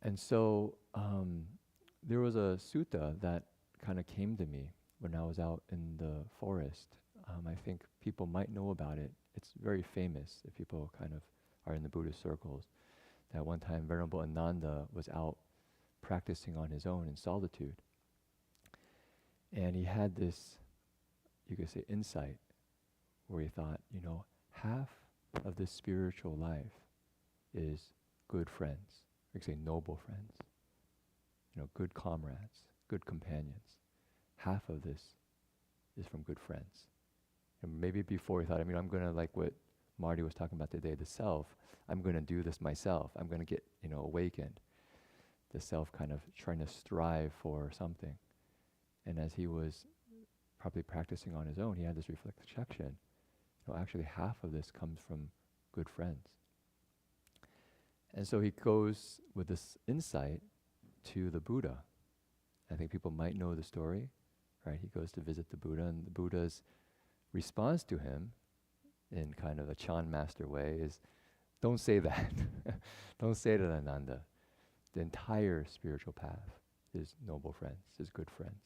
And so there was a sutta that kind of came to me when I was out in the forest. I think people might know about it. It's very famous if people kind of are in the Buddhist circles. That one time Venerable Ananda was out practicing on his own in solitude. And he had this, you could say, insight where he thought, half of this spiritual life is good friends. We could say noble friends, good comrades, good companions. Half of this is from good friends. And maybe before he thought, I'm going to, like what Marty was talking about today, the self, I'm going to do this myself. I'm going to get, awakened. The self kind of trying to strive for something. And as he was probably practicing on his own, he had this reflection. Actually half of this comes from good friends. And so he goes with this insight to the Buddha. I think people might know the story, right? He goes to visit the Buddha, and the Buddha's response to him in kind of a Chan master way is, don't say that. Don't say that, Ananda. The entire spiritual path is noble friends, is good friends.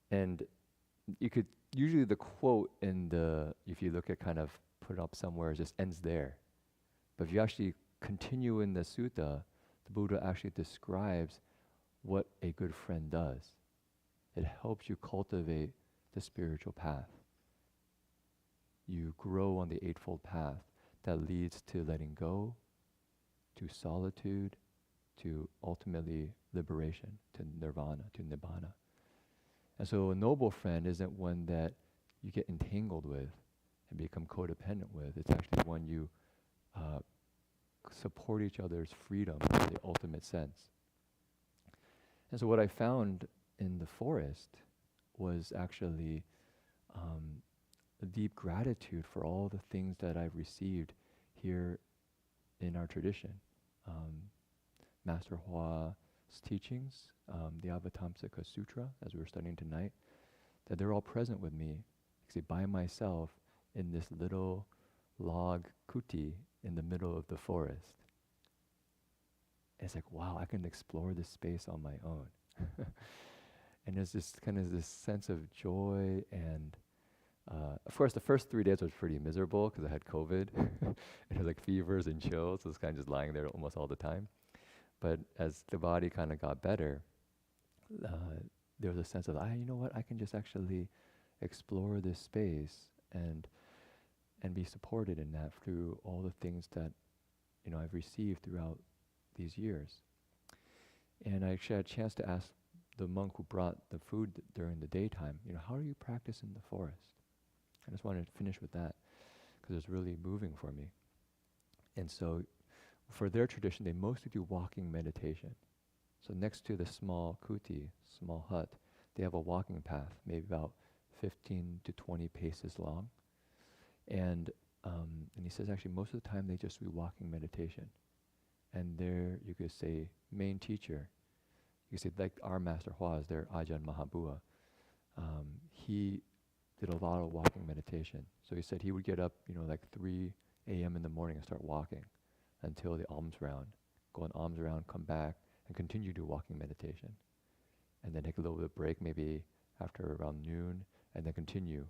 And you could, usually the quote if you look at kind of put up somewhere, it just ends there. But if you actually continue in the sutta, the Buddha actually describes what a good friend does. It helps you cultivate the spiritual path. You grow on the Eightfold Path that leads to letting go, to solitude, to ultimately liberation, to nirvana, to nibbana. And so a noble friend isn't one that you get entangled with and become codependent with. It's actually one you support each other's freedom in the ultimate sense. And so what I found in the forest was actually a deep gratitude for all the things that I've received here in our tradition. Master Hua's teachings, the Avatamsaka Sutra, as we were studying tonight, that they're all present with me, actually by myself in this little log kuti in the middle of the forest. It's like, wow, I can explore this space on my own. And there's this kind of this sense of joy, and of course the first 3 days was pretty miserable because I had COVID. It was like fevers and chills, so I was kind of just lying there almost all the time. But as the body kind of got better, there was a sense of, you know what, I can just actually explore this space and be supported in that through all the things that I've received throughout these years. And I actually had a chance to ask the monk who brought the food during the daytime, how do you practice in the forest? I just wanted to finish with that because it was really moving for me. And so for their tradition, they mostly do walking meditation. So next to the small kuti, small hut, they have a walking path, maybe about 15 to 20 paces long. And he says actually most of the time they just do walking meditation. And their, you could say, main teacher, you could say like our Master Hua is their Ajahn Mahabua. He did a lot of walking meditation. So he said he would get up, like 3 a.m. in the morning and start walking until the alms round. Go on alms round, come back, and continue to do walking meditation. And then take a little bit of break, maybe after around noon, and then continue,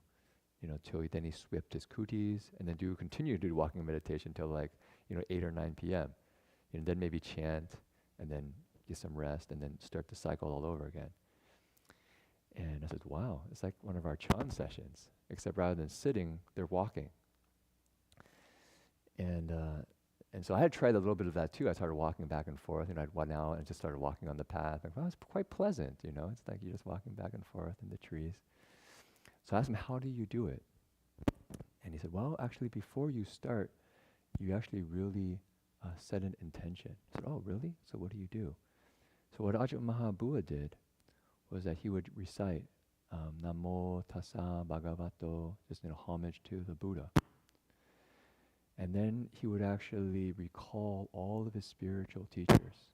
till then he swept his kutis, and then continue to do walking meditation till like, 8 or 9 p.m. And then maybe chant, and then get some rest, and then start the cycle all over again. And I said, wow, it's like one of our Chan sessions, except rather than sitting, they're walking. And so I had tried a little bit of that too. I started walking back and forth, I'd went out and just started walking on the path. Like, well, it's quite pleasant, It's like you're just walking back and forth in the trees. So I asked him, how do you do it? And he said, well, actually, before you start, you actually really set an intention. I said, oh, really? So what do you do? So what Ajahn Mahabua did was that he would recite Namo Tassa Bhagavato, just homage to the Buddha. And then he would actually recall all of his spiritual teachers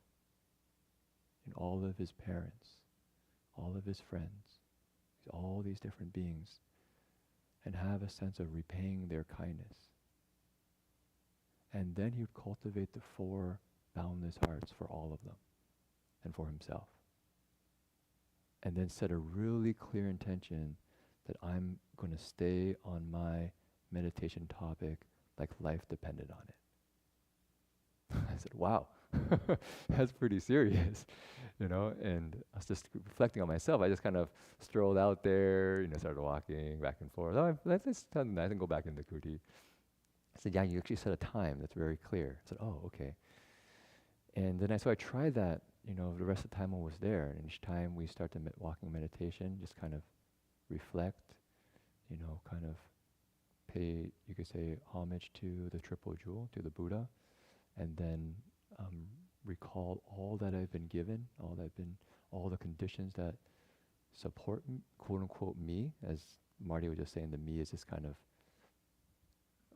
and all of his parents, all of his friends, all these different beings, and have a sense of repaying their kindness. And then he would cultivate the 4 boundless hearts for all of them and for himself. And then set a really clear intention that I'm going to stay on my meditation topic like life depended on it. I said, wow, that's pretty serious, you know. And I was just reflecting on myself. I just kind of strolled out there, you know, started walking back and forth. Oh, let's just done that and go back into Kuti. I said, yeah, you actually set a time that's very clear. I said, oh, okay. And then I tried that, you know, the rest of the time I was there. And each time we start the walking meditation, just kind of reflect, you know, kind of pay, you could say, homage to the Triple Jewel, to the Buddha, and then recall all that I've been given, all the conditions that support, quote unquote, me. As Marty was just saying, the me is this kind of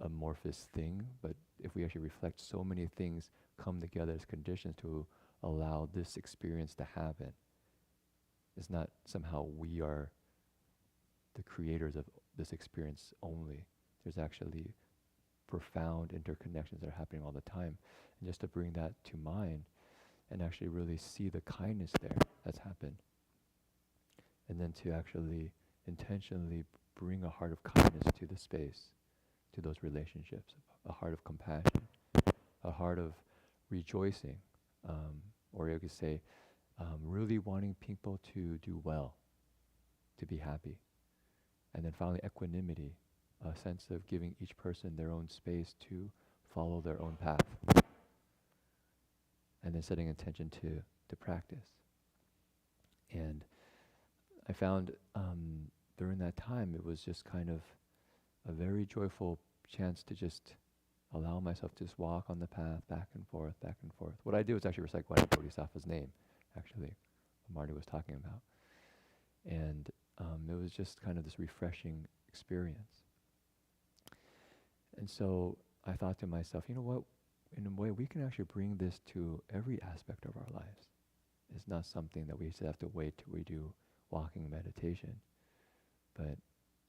amorphous thing, but if we actually reflect, so many things come together as conditions to allow this experience to happen. It's not somehow we are the creators of this experience only. There's actually profound interconnections that are happening all the time. And just to bring that to mind and actually really see the kindness there that's happened. And then to actually intentionally bring a heart of kindness to the space, to those relationships, a heart of compassion, a heart of rejoicing, or you could say, really wanting people to do well, to be happy. And then finally, equanimity, a sense of giving each person their own space to follow their own path. And then setting intention to practice. And I found during that time, it was just kind of a very joyful chance to just allow myself to just walk on the path back and forth, back and forth. What I did was actually recite Gwana Bodhisattva's name, actually, what Marty was talking about. And it was just kind of this refreshing experience. And so I thought to myself, you know what, in a way we can actually bring this to every aspect of our lives. It's not something that we just have to wait till we do walking meditation. But,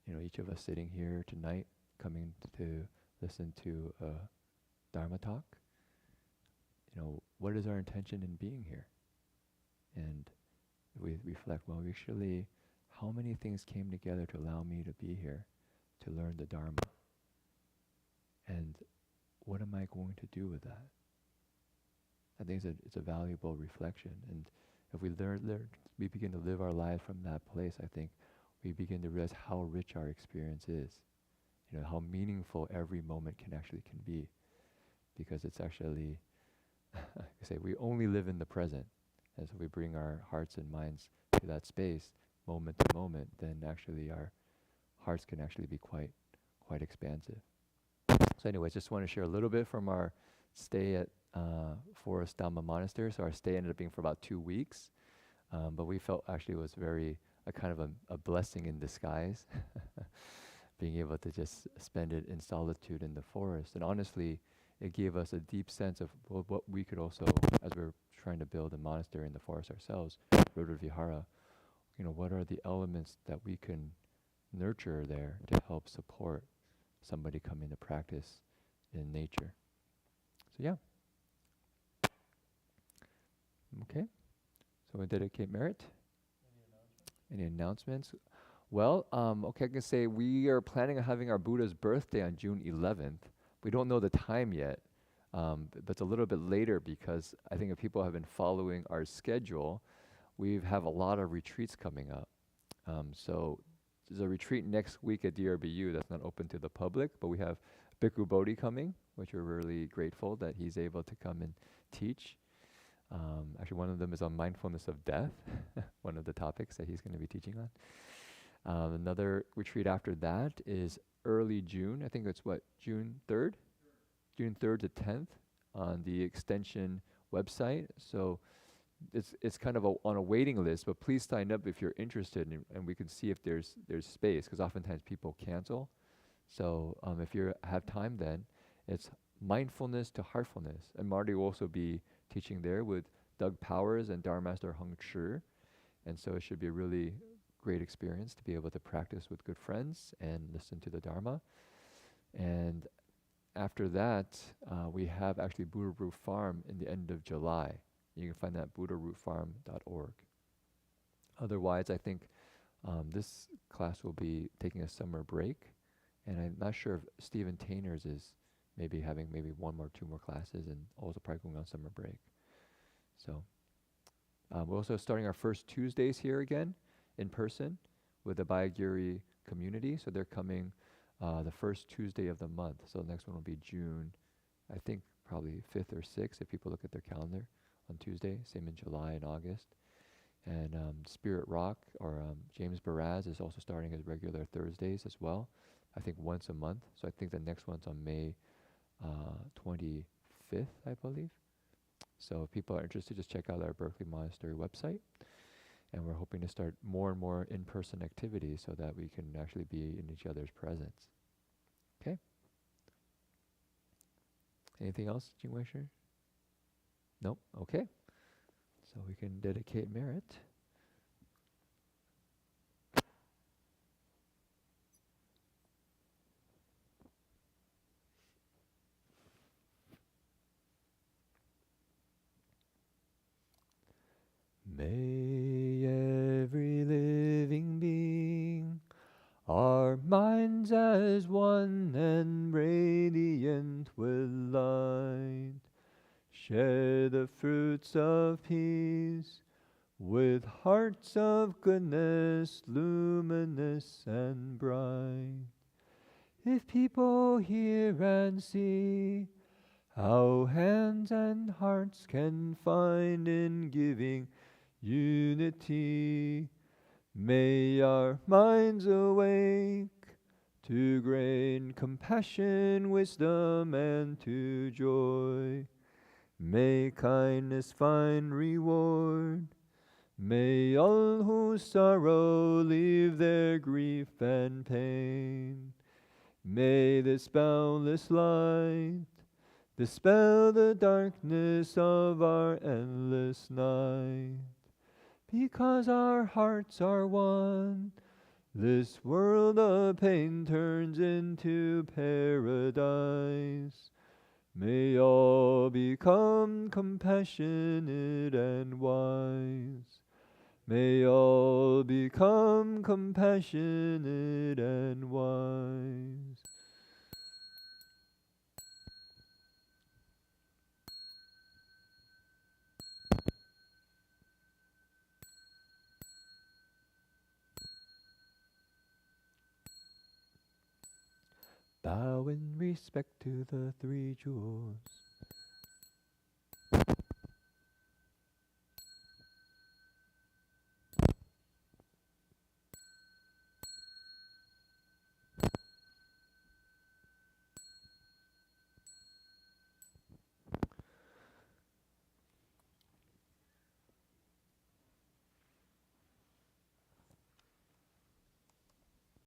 you know, each of us sitting here tonight, coming to listen to a Dharma talk, you know, what is our intention in being here? And we reflect, well, actually, how many things came together to allow me to be here, to learn the Dharma? And what am I going to do with that? I think it's a valuable reflection. And if we we begin to live our lives from that place, I think we begin to realize how rich our experience is. You know, how meaningful every moment can be. Because it's actually, I say, we only live in the present. And so we bring our hearts and minds to that space, moment to moment, then actually our hearts can actually be quite expansive. So anyways, just want to share a little bit from our stay at Forest Dhamma Monastery. So our stay ended up being for about 2 weeks. But we felt actually it was very a kind of a blessing in disguise, being able to just spend it in solitude in the forest. And honestly, it gave us a deep sense of what we could also, as we're trying to build a monastery in the forest ourselves, Rudra Vihara, you know, what are the elements that we can nurture there to help support somebody coming to practice in nature. So yeah. Okay. So we dedicate merit. Any announcements? Well, okay, I can say we are planning on having our Buddha's birthday on June 11th. We don't know the time yet, but it's a little bit later because I think if people have been following our schedule, we have a lot of retreats coming up. So there's a retreat next week at DRBU that's not open to the public, but we have Bhikkhu Bodhi coming, which we're really grateful that he's able to come and teach. Actually, one of them is on mindfulness of death, one of the topics that he's going to be teaching on. Another retreat after that is early June. I think it's June 3rd? June 3rd to 10th on the extension website. So it's kind of on a waiting list, but please sign up if you're interested, and we can see if there's space, because oftentimes people cancel. So if you have time then, It's mindfulness to heartfulness. And Marty will also be teaching there with Doug Powers and Dharma Master Heng Sure. And so it should be a really great experience to be able to practice with good friends and listen to the Dharma. And after that, we have actually Buddha Root Farm in the end of July. You can find that at buddharootfarm.org. Otherwise, I think this class will be taking a summer break. And I'm not sure if Stephen Tainer's is maybe having maybe 1 or 2 more classes and also probably going on summer break. So we're also starting our first Tuesdays here again in person with the Bayagiri community. So they're coming the first Tuesday of the month. So the next one will be June, I think probably 5th or 6th if people look at their calendar on Tuesday. Same in July and August. And Spirit Rock or James Baraz is also starting his regular Thursdays as well. I think once a month. So I think the next one's on May 25th, I believe. So if people are interested, just check out our Berkeley Monastery website. And we're hoping to start more and more in-person activities so that we can actually be in each other's presence. Okay? Anything else, Jingwei Shi? Nope? Okay. So we can dedicate merit. May every living being, our minds as one and radiant with light, share the fruits of peace with hearts of goodness, luminous and bright. If people hear and see how hands and hearts can find in giving unity, may our minds awake to great compassion, wisdom, and to joy. May kindness find reward. May all who sorrow leave their grief and pain. May this boundless light dispel the darkness of our endless night. Because our hearts are one, this world of pain turns into paradise. May all become compassionate and wise. May all become compassionate and wise. Bow in respect to the 3 jewels.